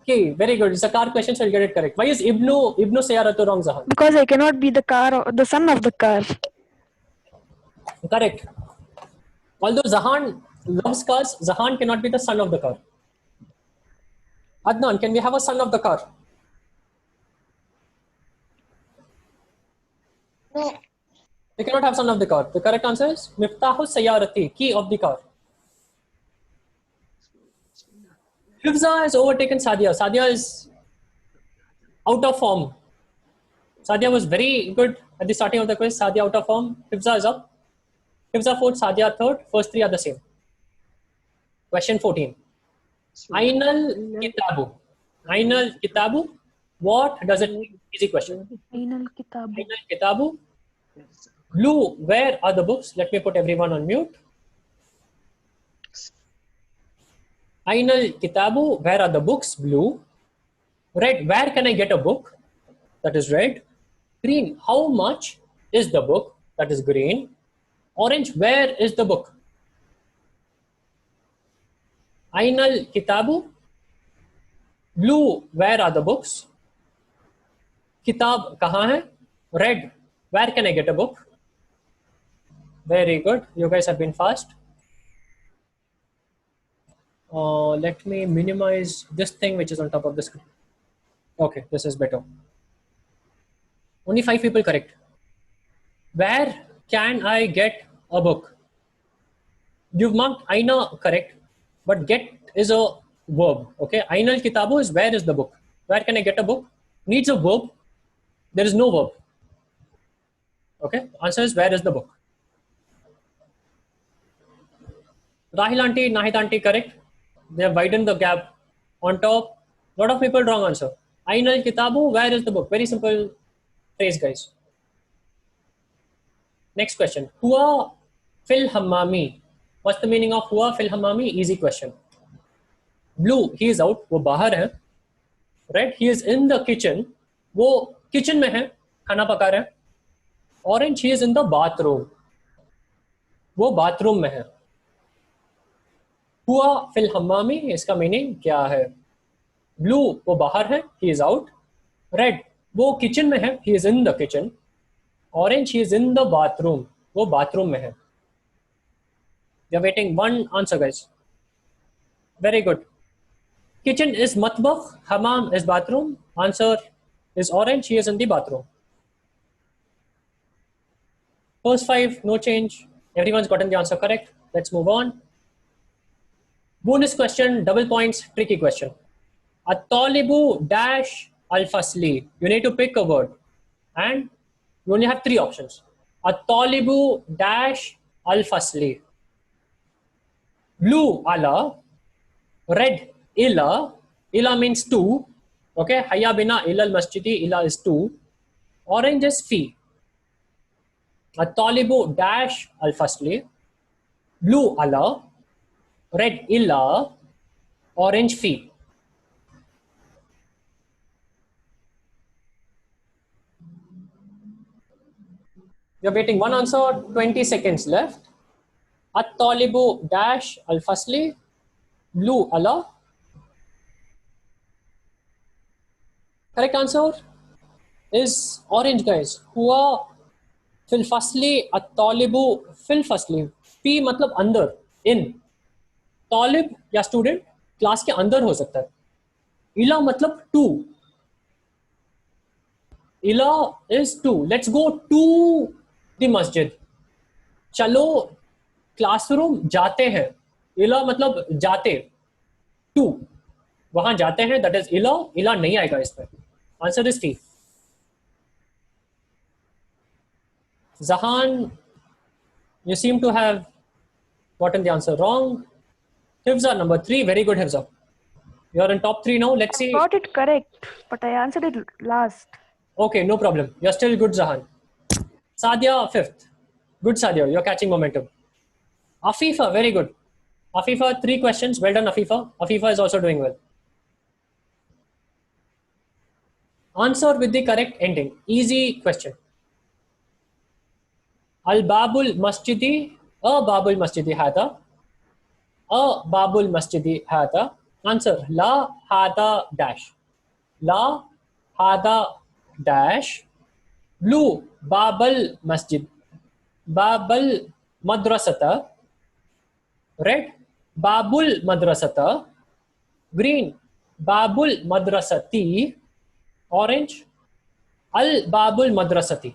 Okay, very good. It's a car question, so you'll get it correct. Why is Ibn Sayyaratu wrong, Zahan?
Because I cannot be the car or the son of the car.
Correct. Although Zahan loves cars, Zahan cannot be the son of the car. Adnan, can we have a son of the car?
No.
We cannot have son of the car. The correct answer is Miftahu Sayyarati, key of the car. Hifza has overtaken Sadia. Sadia is out of form. Sadia was very good at the starting of the quiz. Sadia out of form. Hifza is up. Hifza fourth, Sadia third. First 3 are the same. Question 14. Ainal kitabu. Ainal kitabu. What does it mean? Easy question.
Ainal kitabu.
Ainal kitabu. Blue, where are the books? Let me put everyone on mute. Ainal kitabu, where are the books? Blue. Red, where can I get a book? That is red. Green, how much is the book? That is green. Orange, where is the book? Ainal kitabu. Blue, where are the books? Kitab kahan hai? Red, where can I get a book? Very good. You guys have been fast. Let me minimize this thing which is on top of the screen. Okay, this is better. Only 5 people correct. Where can I get a book? You've marked aina correct, but get is a verb. Okay, ainal kitabu is where is the book. Where can I get a book? Needs a verb. There is no verb. Okay, answer is where is the book. Rahil auntie, Nahid auntie correct. They have widened the gap on top. Lot of people wrong answer. Ainal kitabu, where is the book? Very simple phrase, guys. Next question. Huwa fil hammami. What's the meaning of huwa fil hammami? Easy question. Blue, he is out. वो बाहर है. Red, he is in the kitchen. वो kitchen में है. खाना पका रहे हैं. Orange, he is in the bathroom. वो bathroom में है. हुआ फिल हम्मामी, इसका मीनिंग क्या है? ब्लू, वो बाहर है, he is out. रेड, वो किचन में है, he is in the kitchen. Orange, he is in the bathroom, वो बाथरूम में है. We are waiting one answer, guys. Very good. Kitchen is matbakh, hammam is bathroom. Answer is orange, he is in the bathroom. First 5, no change. Everyone's gotten the answer correct. Let's move on. Bonus question, double points, tricky question. At-talibu dash al-fasli. You need to pick a word. And you only have 3 options. At-talibu dash al-fasli. Blue, ala. Red, ila. Ila means 2. Okay, hayya bina ila al-masjidi. Ila is 2. Orange is fi. At-talibu dash al-fasli. Blue, ala. Red, illa. Orange, fi. You're waiting one answer, 20 seconds left. At-talibu dash al-fasli. Blue, ala. Correct answer is orange, guys. Huwa fil fasli, at-talibu fil fasli. Fi matlab andar, in. तालिब या student class के अंदर हो सकता है. इला मतलब 2. इला is 2. Let's go to the masjid. चलो क्लासरूम जाते हैं. इला मतलब जाते. 2 वहां जाते हैं, दैट इज इला. इला नहीं आएगा इस पर. Answer is T. Zahan, you seem to have gotten the answer wrong. Hifza, number 3. Very good, Hifza. You're in top 3 now. Let's see.
Got it correct, but I answered it last.
Okay, no problem. You're still good, Zahan. Sadia, 5th. Good, Sadia. You're catching momentum. Afifa, very good. Afifa, 3 questions. Well done, Afifa. Afifa is also doing well. Answer with the correct ending. Easy question. Al-babul masjidi. A babul masjidi hada. A babul masjidi hada. Answer, la hada dash. La hada dash. Blue, babal masjid. Babal madrasata. Red, babul madrasata. Green, babul madrasati. Orange, al babul madrasati.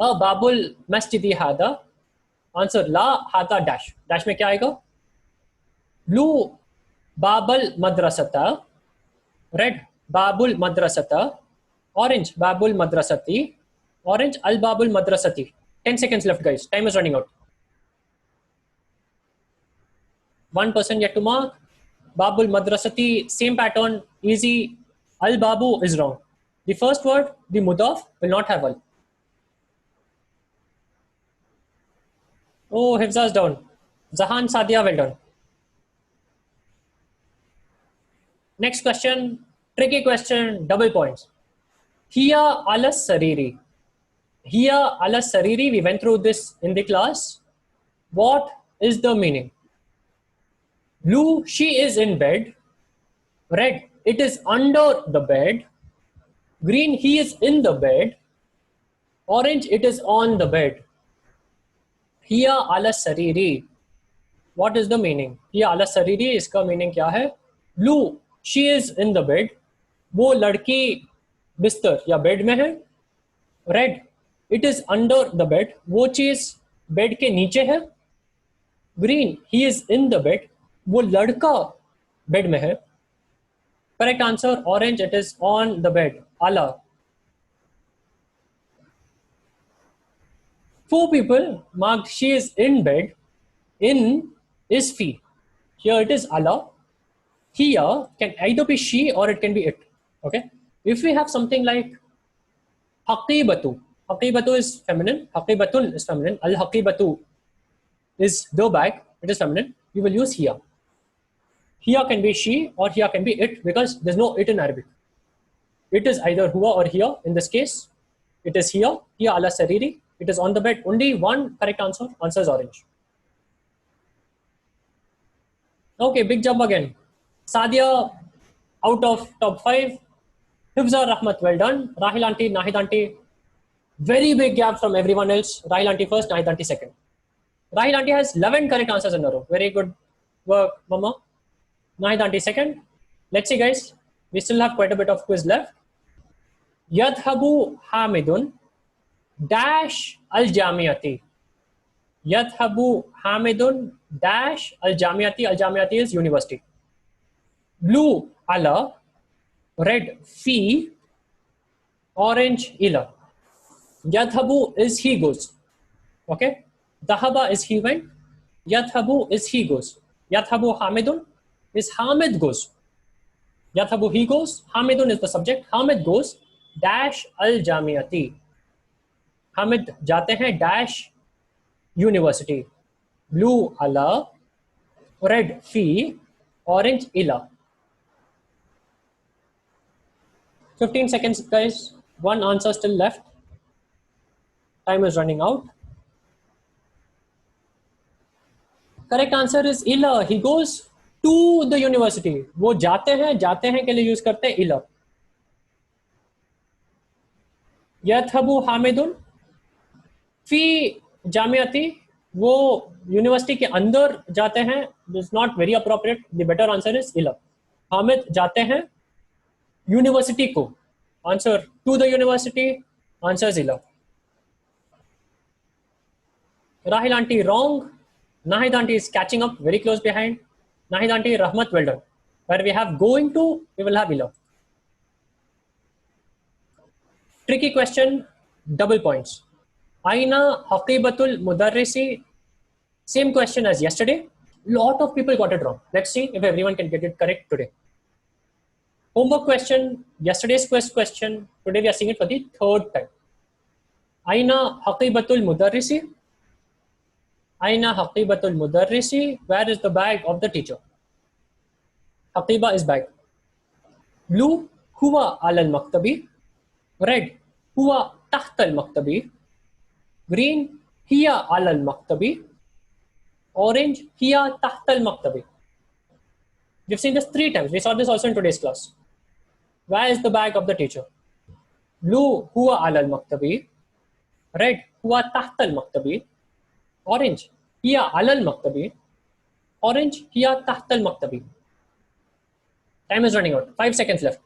A babul masjidi hada. Answer, la hada dash. Dash में क्या आएगा? Blue, babul madrasata. Red, babul madrasata. Orange, babul madrasati. Orange, al babul madrasati. 10 seconds left, guys. Time is running out. 1% yet to mark. Babul madrasati, same pattern, easy. Al babu is wrong. The first word, the mudaf, will not have al. Oh, Hifza is down. Zahan Sadia, well done. Next question, tricky question, double points. Hiya ala sariri. Hiya ala sariri, we went through this in the class. What is the meaning? Blue, she is in bed. Red, it is under the bed. Green, he is in the bed. Orange, it is on the bed. Hiya ala sariri. What is the meaning? Hiya ala sariri, iska meaning kya hai? Blue, she is in the bed. वो लड़की बिस्तर या bed में है. Red, it is under the bed. वो चीज bed के नीचे है. Green, he is in the bed. वो लड़का बेड में है. Correct answer, orange, it is on the bed. Ala. 4 people marked she is in bed. In is fi. Here it is ala. Here can either be she or it can be it. Okay. If we have something like haqibatu. Haqibatu is feminine. Haqibatun is feminine. Al haqibatu is the bag. It is feminine. We will use here. Here can be she or here can be it because there's no it in Arabic. It is either huwa or here. In this case, it is here. Here ala sariri. It is on the bed. Only one correct answer. Answer is orange. Okay, big jump again. Sadia out of top 5. Hifza Rahmat, well done. Rahil auntie, Nahid auntie. Very big gap from everyone else. Rahil auntie first, Nahid auntie second. Rahil auntie has 11 correct answers in a row. Very good work, Mama. Nahid auntie second. Let's see, guys. We still have quite a bit of quiz left. Yadhabu Hamidun dash al Jamiati. Yadhabu Hamidun dash al Jamiati. Al Jamiati is university. Blue ala, red fi, orange ila. Yadhabu is he goes. Okay. Dahaba is he went. Yadhabu is he goes. Yadhabu Hamidun is Hamid goes. Yadhabu he goes. Hamidun is the subject. Hamid goes dash al Jamiati. Hamid जाते हैं dash university. Blue ala, red fi, orange ila. 15 seconds, guys. One answer still left. Time is running out. Correct answer is ila. He goes to the university. वो जाते हैं के लिए use करते हैं ila. यथबु हामिदुन फी जामियाती, वो यूनिवर्सिटी के अंदर जाते हैं. Is not very appropriate. The better answer is इला. हामिद जाते हैं यूनिवर्सिटी को. Answer to the university. Answer is इला. Rahil auntie wrong. Nahid auntie is catching up very close behind. Nahid auntie, Rahmat, well done. Where we have going to, we will have ila. Tricky question, double points. Aina haqibatul mudarrisi. Same question as yesterday. Lot of people got it wrong. Let's see if everyone can get it correct today. Homework question, yesterday's quest question. Today we are seeing it for the third time. Aina haqibatul mudarrisi. Aina haqibatul mudarrisi. Where is the bag of the teacher? Haqiba is bag. Blue, huwa al maktabi. Red, huwa taht al maktabi. Green, hiya al maktabi. Orange, hiya taht al maktabi. We've seen this 3 times. We saw this also in today's class. Where is the bag of the teacher? Blue, huwa al maktabi. Red, huwa taht al maktabi. Orange, hiya al maktabi. Orange, hiya taht al maktabi. Time is running out. 5 seconds left.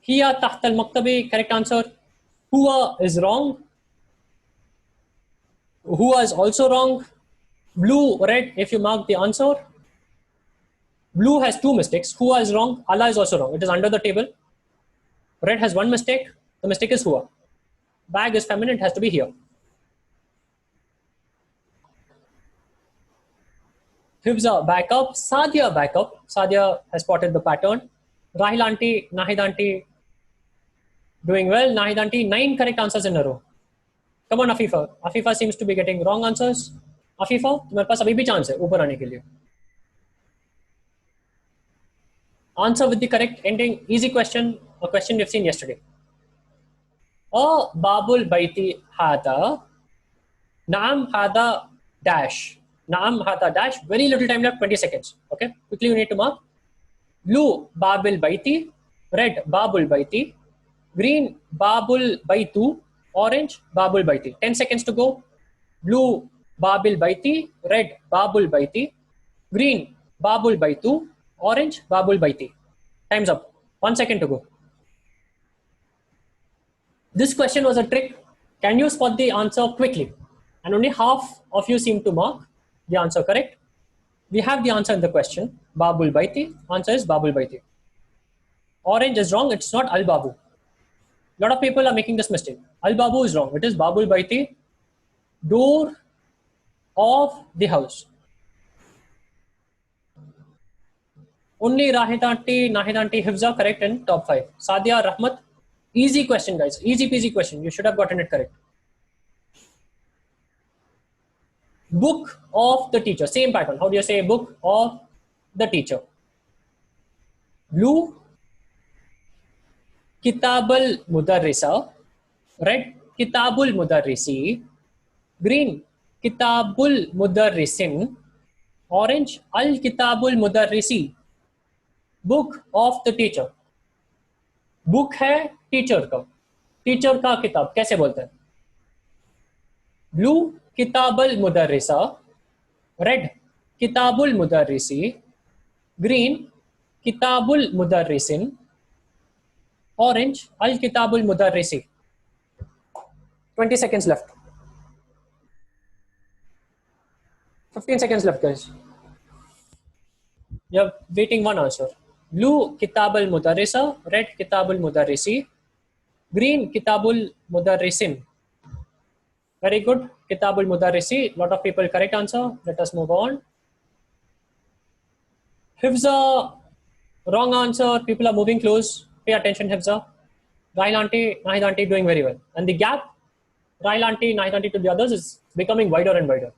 Hiya taht al maktabi. Correct answer. Huwa is wrong. Huwa is also wrong. Blue, red, if you mark the answer. Blue has 2 mistakes. Huwa is wrong. Allah is also wrong. It is under the table. Red has 1 mistake. The mistake is huwa. Bag is feminine. It has to be here. Hifza back up. Sadia back up. Sadia has spotted the pattern. Rahil auntie, Nahid auntie doing well. Nahid auntie, 9 correct answers in a row. Come on Afifa. Afifa seems to be getting wrong answers. Afifa, तुम्हारे पास अभी भी chance है ऊपर आने के लिए. Answer with the correct ending. Easy question. A question we've seen yesterday. A Babul Baiti Hada. Naam Hada dash. Naam Hada dash. Very little time left, 20 seconds. Okay. Quickly you need to mark. Blue Babul Baiti. Red Babul Baiti. Green Babul Baitu. Orange Babul Baiti. 10 seconds to go. Blue Babul Baiti. Red Babul Baiti. Green Babul Baitu. Orange Babul Baiti. Time's up. 1 second to go. This question was a trick. Can you spot the answer quickly? And only half of you seem to mark the answer correct. We have the answer in the question. Babul Baiti. Answer is Babul Baiti. Orange is wrong. It's not Al Babu. A lot of people are making this mistake. Al Babu is wrong. It is Babul Baiti. Door of the house. Only Rahid auntie, Nahid auntie, Hifza correct in top 5. Sadia, Rahmat. Easy question, guys. Easy peasy question. You should have gotten it correct. Book of the teacher. Same pattern. How do you say book of the teacher? Blue, Kitabul Mudarrisa. Red, Kitabul Mudarrisi. Green, Kitabul Mudarrisin. Orange, Al Kitabul Mudarrisi. Book of the teacher. Book है teacher का. Teacher का किताब कैसे बोलते हैं? Blue किताबुल मुदर्रिसा. Red किताबुल मुदर्रिसी. Green किताबुल मुदर्रिसिन. Orange Al किताबुल मुदर्रिसी. 20 seconds left. 15 seconds left, guys. You're waiting one answer. Blue Kitabul Mudarrisa, red Kitabul Mudarrisi, green Kitabul Mudarrisin. Very good. Kitabul Mudarrisi. Lot of people correct answer. Let us move on. Hifza, wrong answer. People are moving close. Pay attention, Hifza. Rahil auntie, Nahid auntie doing very well. And the gap, Rahil auntie, Nahid auntie to the others is becoming wider and wider.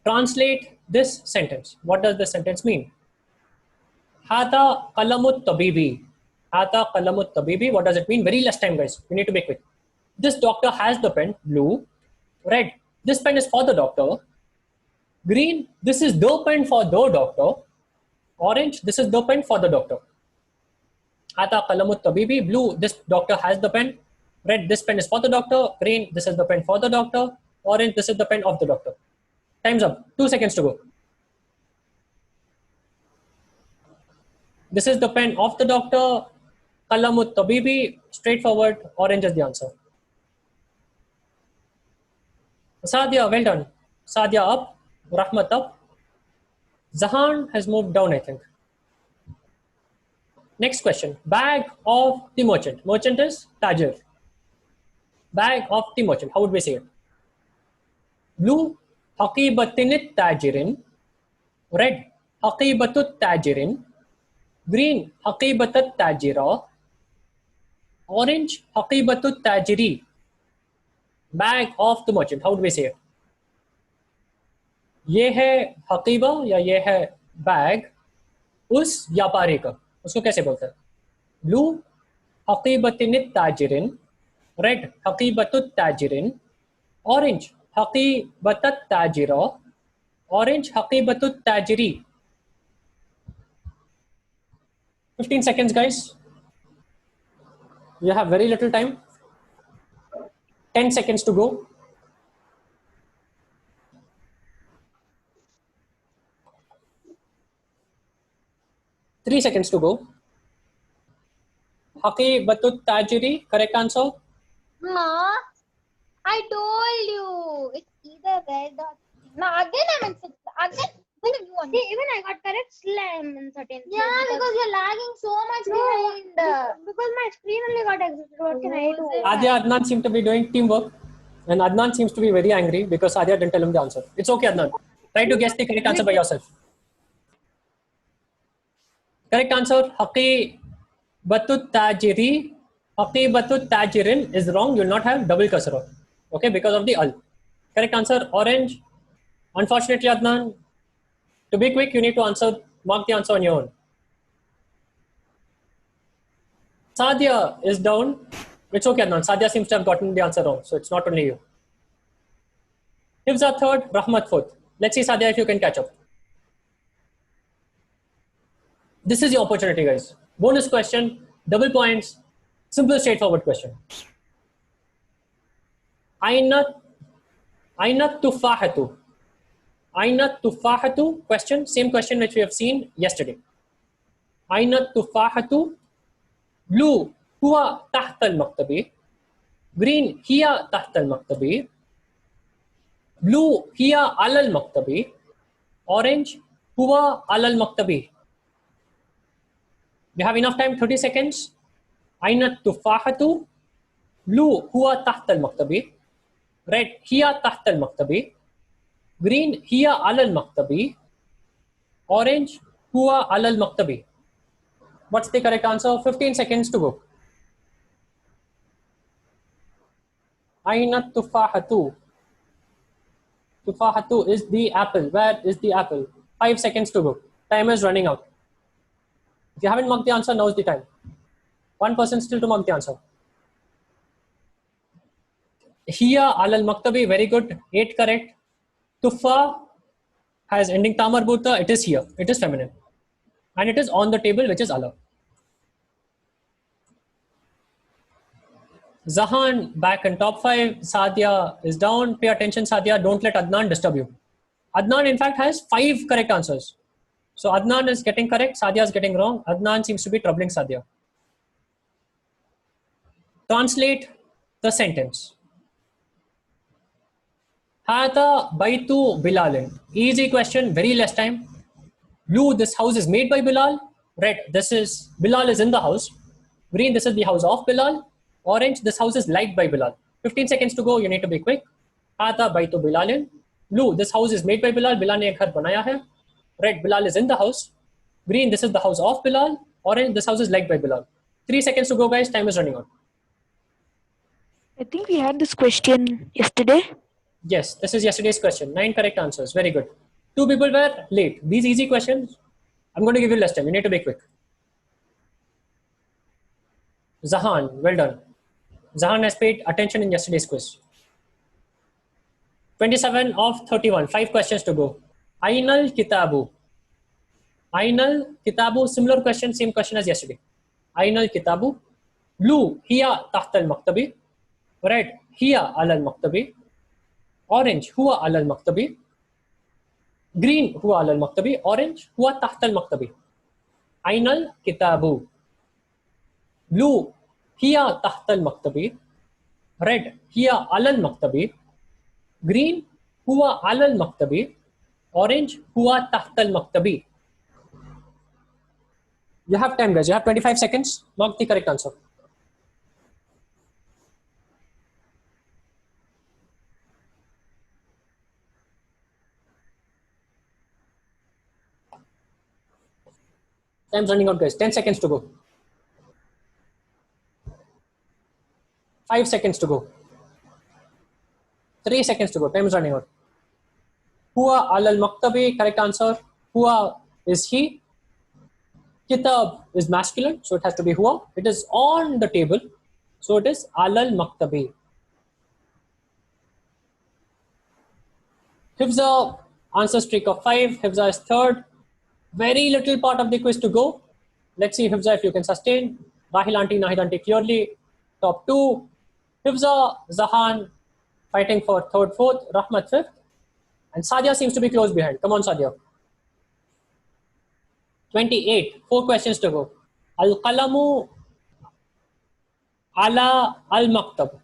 Translate this sentence. What does this sentence mean? Hata qalamut tabibi. Hata qalamut tabibi. What does it mean? Very less time, guys. We need to be quick. This doctor has the pen. Blue. Red. This pen is for the doctor. Green. This is the pen for the doctor. Orange. This is the pen for the doctor. Hata qalamut tabibi. Blue. This doctor has the pen. Red. This pen is for the doctor. Green. This is the pen for the doctor. Orange. This is the pen of the doctor. Time's up. 2 seconds to go. This is the pen of the doctor. Qalamut tabibi. Straightforward. Orange is the answer. Sadia, well done. Sadia up. Rahmat up. Zahan has moved down, I think. Next question. Bag of the merchant. Merchant is Tajir. Bag of the merchant. How would we say it? Blue. Haqibatinit Tajirin. Red. Haqibatut Tajirin. Green. Haqibatat Tajira. Orange. Haqibatut Tajiri. Bag of the merchant. How would we say it? ये है हकीबा या ये है bag उस व्यापारी का. उसको कैसे बोलते हैं? ब्लू हकीबतिनित ताजिरिन. रेड हकीबतुत ताजिरिन. ऑरेंज हकीबतत ताजिरा. ऑरेंज हकीबतुत ताजिरी. 15 seconds, guys. You have very little time. 10 seconds to go. Three seconds to go. Haqibatut Tajiri, correct answer?
No, I told you. It's either red or... No, again I'm in again. See, even I got correct slam in certain. Yeah, because you're lagging so much behind. Because my screen only got exited. What can I do?
Adya, Adnan seem to be doing teamwork. And Adnan seems to be very angry because Adya didn't tell him the answer. It's okay, Adnan. Try to guess the correct answer by yourself. Correct answer, Haqibatut Tajiri. Haqibatut Tajirin is wrong. You will not have double kasra. Okay, because of the al. Correct answer, orange. Unfortunately, Adnan, to be quick, you need to mark the answer on your own. Sadia is down. It's okay, Adnan. Sadia seems to have gotten the answer wrong, so it's not only you. Hifza third, Rahmat fourth. Let's see, Sadia, if you can catch up. This is your opportunity, guys. Bonus question, double points, simple, straightforward question. Aina tufahatu. Aina tufahatu question, same question which we have seen yesterday. Aina tufahatu. Blue, huwa tahta al-maktabi. Green, hiya tahta al-maktabi. Blue, hiya ala al-maktabi. Orange, huwa ala al-maktabi. You have enough time, 30 seconds. Aina tufahatu. Blue, huwa tahta al-maktabi. Red, hiya tahta al-maktabi. Green, hiya ala al-maktabi. Orange, huwa ala al-maktabi. What's the correct answer? 15 seconds to go. Aina tufahatu. Tufahatu is the apple. Where is the apple? 5 seconds to go. Time is running out. If you haven't marked the answer, now is the time. One person still to mark the answer. Hiya ala al-maktabi, very good. 8 correct. Tufa has ending ta marbuta. It is here. It is feminine. And it is on the table, which is ala. Zahan back in top 5. Sadia is down. Pay attention, Sadia. Don't let Adnan disturb you. Adnan, in fact, has 5 correct answers. So Adnan is getting correct. Sadia is getting wrong. Adnan seems to be troubling Sadia. Translate the sentence. Hada baitu Bilalin. Easy question, very less time. Blue, this house is made by Bilal. Red, Bilal is in the house. Green, this is the house of Bilal. Orange, this house is liked by Bilal. 15 seconds to go, you need to be quick. Hada baitu Bilalin. Blue, this house is made by Bilal. Bilal ne ek ghar banaya hai. Red, Bilal is in the house. Green, this is the house of Bilal. Orange, this house is liked by Bilal. 3 seconds to go, guys. Time is running out.
I think we had this question yesterday.
Yes, this is yesterday's question. 9 correct answers. Very good. 2 people were late. These easy questions, I'm going to give you less time. You need to be quick. Zahan, well done. Zahan has paid attention in yesterday's quiz. 27 of 31. 5 questions to go. Ainal kitabu. Ainal kitabu. Similar question, same question as yesterday. Ainal kitabu. Blue, hiya tahta al-maktabi. Red, hiya ala al-maktabi. Orange, huwa ala al-maktabi. Green, huwa ala al-maktabi. Orange, huwa tahta al-maktabi. Ainal kitabu. Blue, hiya tahta al-maktabi. Red, hiya ala al-maktabi. Green, huwa ala al-maktabi. Orange, huwa tahta al-maktabi. You have time, guys. You have 25 seconds. Mark the correct answer. Time's running out, guys. 10 seconds to go. 5 seconds to go. 3 seconds to go. Time is running out. Huwa ala al-maktabi. Correct answer. Huwa is he. Kitab is masculine, so it has to be huwa. It is on the table, so it is ala al-maktabi. Hifza answer streak of 5. Hifza is third. Very little part of the quiz to go. Let's see, Hifza, if you can sustain. Rahil aunty, Nahid aunty clearly top 2. Hifza, Zahan fighting for third, fourth. Rahmat fifth. And Sadia seems to be close behind. Come on, Sadia. 28. 4 questions to go. Al-qalamu ala al-maktab.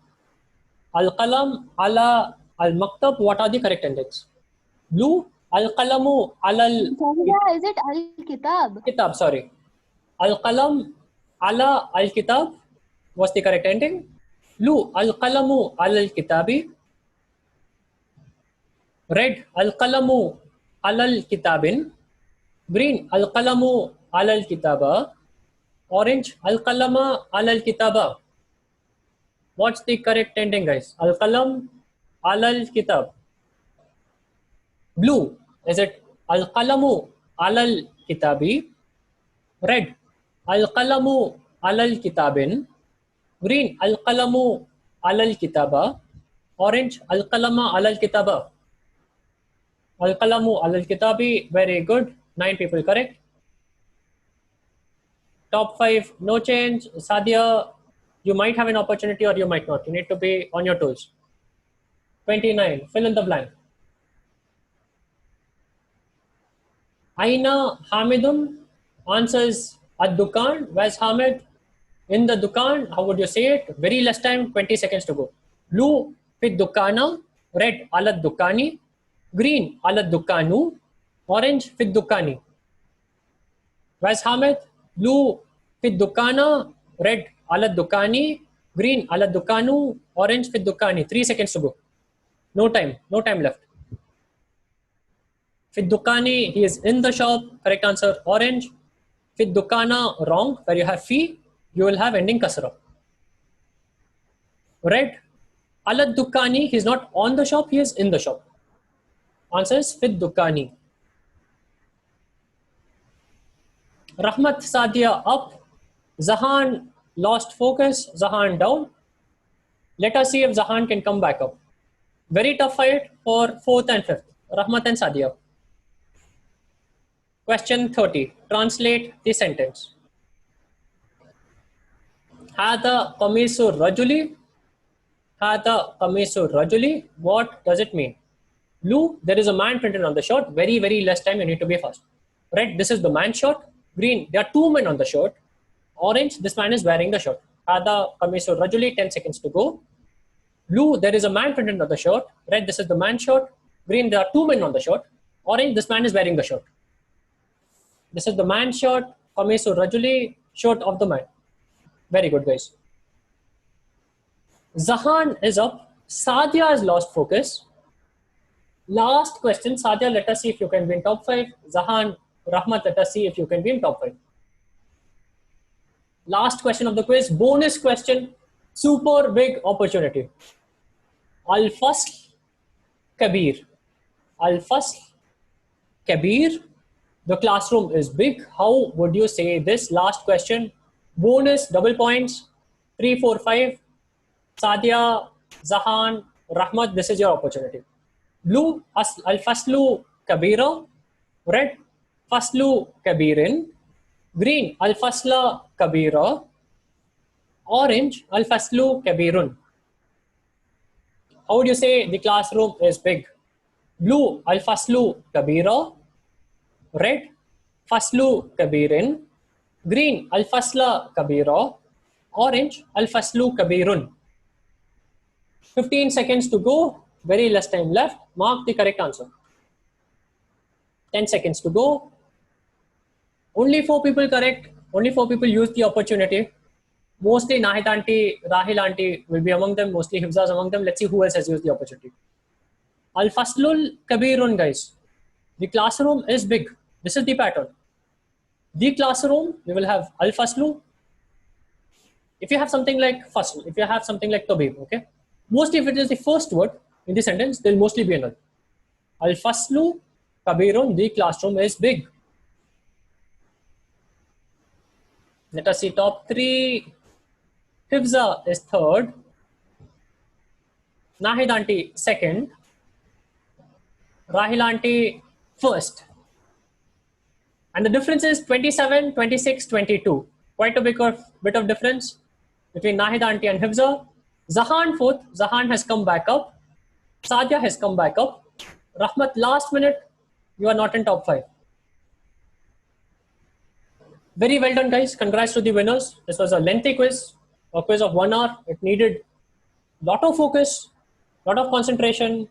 Al-qalam ala al-maktab. What are the correct endings? Blue. Al-qalamu ala
Is it al-kitab?
Kitab, sorry. Al-qalam ala al-kitab was the correct ending. Blue. Al-qalamu ala al-kitabi. Red. Al-qalamu alal kitabin. Green, al-qalamu alal kitaba. Orange, al-qalama alal kitaba. What's the correct ending, guys? Al-qalam alal kitab. Blue, is it al-qalamu alal kitabi? Red, al-qalamu alal kitabin. Green, al-qalamu alal kitaba. Orange, al-qalama alal kitaba. Al-qalamu alal kitabi, very good. 9 people correct. Top 5, no change. Sadia, you might have an opportunity or you might not. You need to be on your toes. 29, fill in the blank. Aina Hamidun answers ad-dukan. Where's Hamid? In the dukan. How would you say it? Very less time, 20 seconds to go. Blue, fit dukana. Red, alad dukani. Green, alad dukanu. Orange, fit dukani. Where's Hamid? Blue, fit dukana. Red, alad dukani. Green, alad dukanu. Orange, fit dukani. 3 seconds to go. No time left. Fit dukani, he is in the shop. Correct answer, orange. Fit dukana, wrong. Where you have fi, you will have ending kasra. Red, alad dukani, he is not on the shop, he is in the shop. Answer is fit dukani. Rahmat Sadia up. Zahan lost focus. Zahan down. Let us see if Zahan can come back up. Very tough fight for 4th and 5th. Rahmat and Sadia. Question 30. Translate the sentence. Hada qamisu rajuli. Hada qamisu rajuli. What does it mean? Blue, there is a man printed on the shirt. Very, very less time. You need to be fast. Red, this is the man's shirt. Green, there are 2 men on the shirt. Orange, this man is wearing the shirt. Hada qamisu rajuli, 10 seconds to go. Blue, there is a man printed on the shirt. Red, this is the man's shirt. Green, there are 2 men on the shirt. Orange, this man is wearing the shirt. This is the man's shirt. Qamisu rajuli, shirt of the man. Very good, guys. Zahan is up. Sadia has lost focus. Last question. Sadia, let us see if you can win top 5. Zahan, Rahmat, let us see if you can win top 5. Last question of the quiz. Bonus question. Super big opportunity. Al-Fasl Kabir. Al-Fasl Kabir. The classroom is big. How would you say this? Last question. Bonus, double points. 3, 4, 5. Sadia, Zahan, Rahmat, this is your opportunity. Blue, Al-Faslu Kabira. Red, Faslu Kabirin. Green, Al-Fasla Kabira. Orange, Al-Faslu Kabirun. How would you say the classroom is big? Blue, Al-Faslu Kabira. Red, Faslu Kabirin. Green, Al-Fasla Kabira. Orange, Al-Faslu Kabirun. 15 seconds to go. Very less time left. Mark the correct answer. 10 seconds to go. Only 4 people correct. Only 4 people use the opportunity. Mostly Nahid auntie, Rahil auntie will be among them. Mostly Hifza is among them. Let's see who else has used the opportunity. Al-Faslul Kabirun, guys. The classroom is big. This is the pattern. The classroom, we will have Al-Faslu. If you have something like Fasl, if you have something like Tabib, okay? Mostly if it is the first word in the sentence, there will mostly be another. Al-Faslu Kabirun, the classroom is big. Let us see top 3. Hifza is 3rd. Nahid auntie 2nd. Rahil auntie 1st. And the difference is 27, 26, 22. Quite a bit of difference between Nahid auntie and Hifza. Zahan 4th. Zahan has come back up. Sadia has come back up. Rahmat, last minute, you are not in top 5. Very well done, guys. Congrats to the winners. This was a lengthy quiz, a quiz of 1 hour. It needed a lot of focus, a lot of concentration,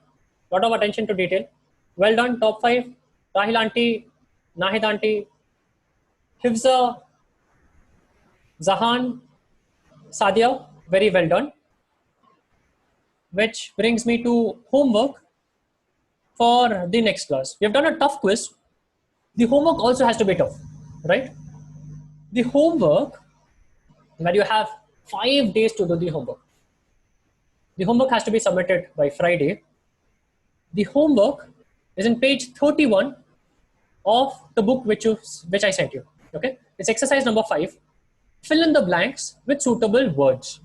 a lot of attention to detail. Well done, top 5. Rahil auntie, Nahid auntie, Hifza, Zahan, Sadia, very well done. Which brings me to homework. for the next class. We have done a tough quiz. The homework also has to be tough, right? The homework, where you have 5 days to do the homework. The homework has to be submitted by Friday. The homework is in page 31 of the book which I sent you. Okay, it's exercise number 5. Fill in the blanks with suitable words.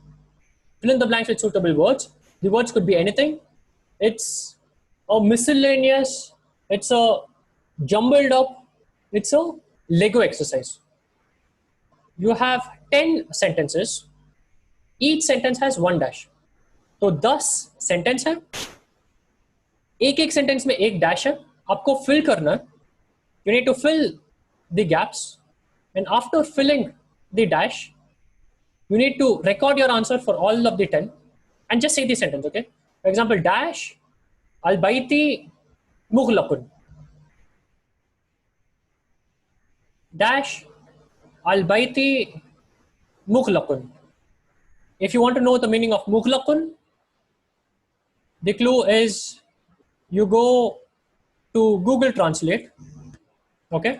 Fill in the blanks with suitable words. The words could be anything. It's a miscellaneous, it's a jumbled up, it's a Lego exercise. You have 10 sentences. Each sentence has 1 dash. तो 10 sentence है, एक sentence में 1 dash है, आपको fill करना है. You need to fill the gaps, and after filling the dash, you need to record your answer for all of the 10 and just say the sentence. Okay, for example, dash al-bayti mughlaqun, dash al-bayti mughlaqun. If you want to know the meaning of mughlaqun, the clue is you go to Google Translate, okay,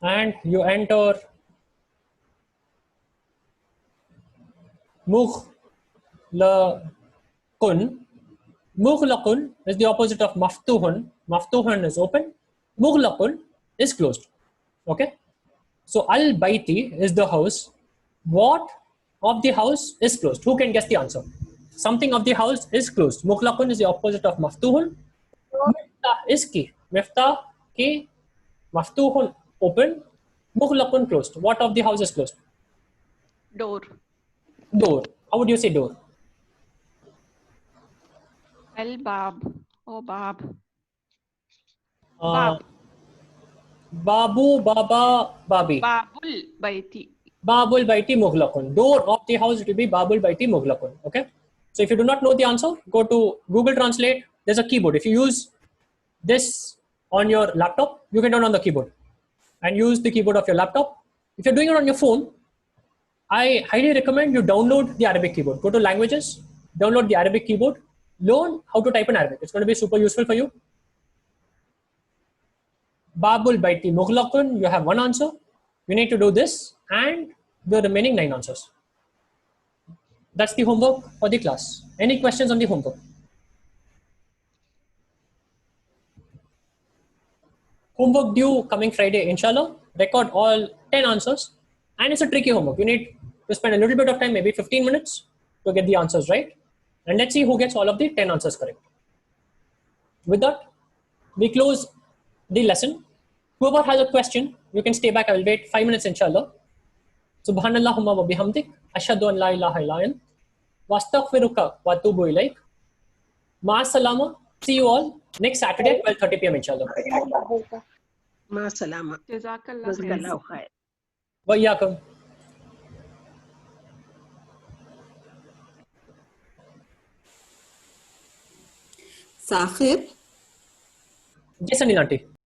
and you enter mughlaqun. Mughlaqun is the opposite of maftuhun. Maftuhun is open, mughlaqun is closed. Okay, so al-bayti is the house. What of the house is closed? Who can guess the answer? Something of the house is closed. Mughlaqun is the opposite of maftuhun. Miftah is key. Miftah, key. Maftuhun, open. Mughlaqun, closed. What of the house is closed?
Door.
Door. How would you say door?
Al-bab. Oh, bab.
Uh, Babu, Baba, Babi.
Babul baiti.
Babul Baiti Mughlaqun. Door of the house, it will be Babul Baiti Mughlaqun. Okay. So if you do not know the answer, go to Google Translate. There's a keyboard. If you use this on your laptop, you can do it on the keyboard and use the keyboard of your laptop. If you're doing it on your phone, I highly recommend you download the Arabic keyboard. Go to languages, download the Arabic keyboard, learn how to type in Arabic. It's going to be super useful for you. Babul Baiti Mughlaqun, you have 1 answer. You need to do this and the remaining 9 answers. That's the homework for the class. Any questions on the homework? Homework due coming Friday, inshallah. Record all 10 answers. And it's a tricky homework. You need to spend a little bit of time, maybe 15 minutes, to get the answers right. And let's see who gets all of the 10 answers correct. With that, we close the lesson. Whoever has a question, you can stay back. I will wait 5 minutes, inshallah. Subhanallahumma wa bihamdik. Ashhadu an la ilaha illa ant. Wa astaghfiruka wa atubu ilaik. Ma salama. See you all next Saturday at 12:30 p.m. inshallah.
Ma salama.
Jazakallah.
Jazakallahu khair.
Wa iyyakum.
Sahib.
Yes, Anil aunty.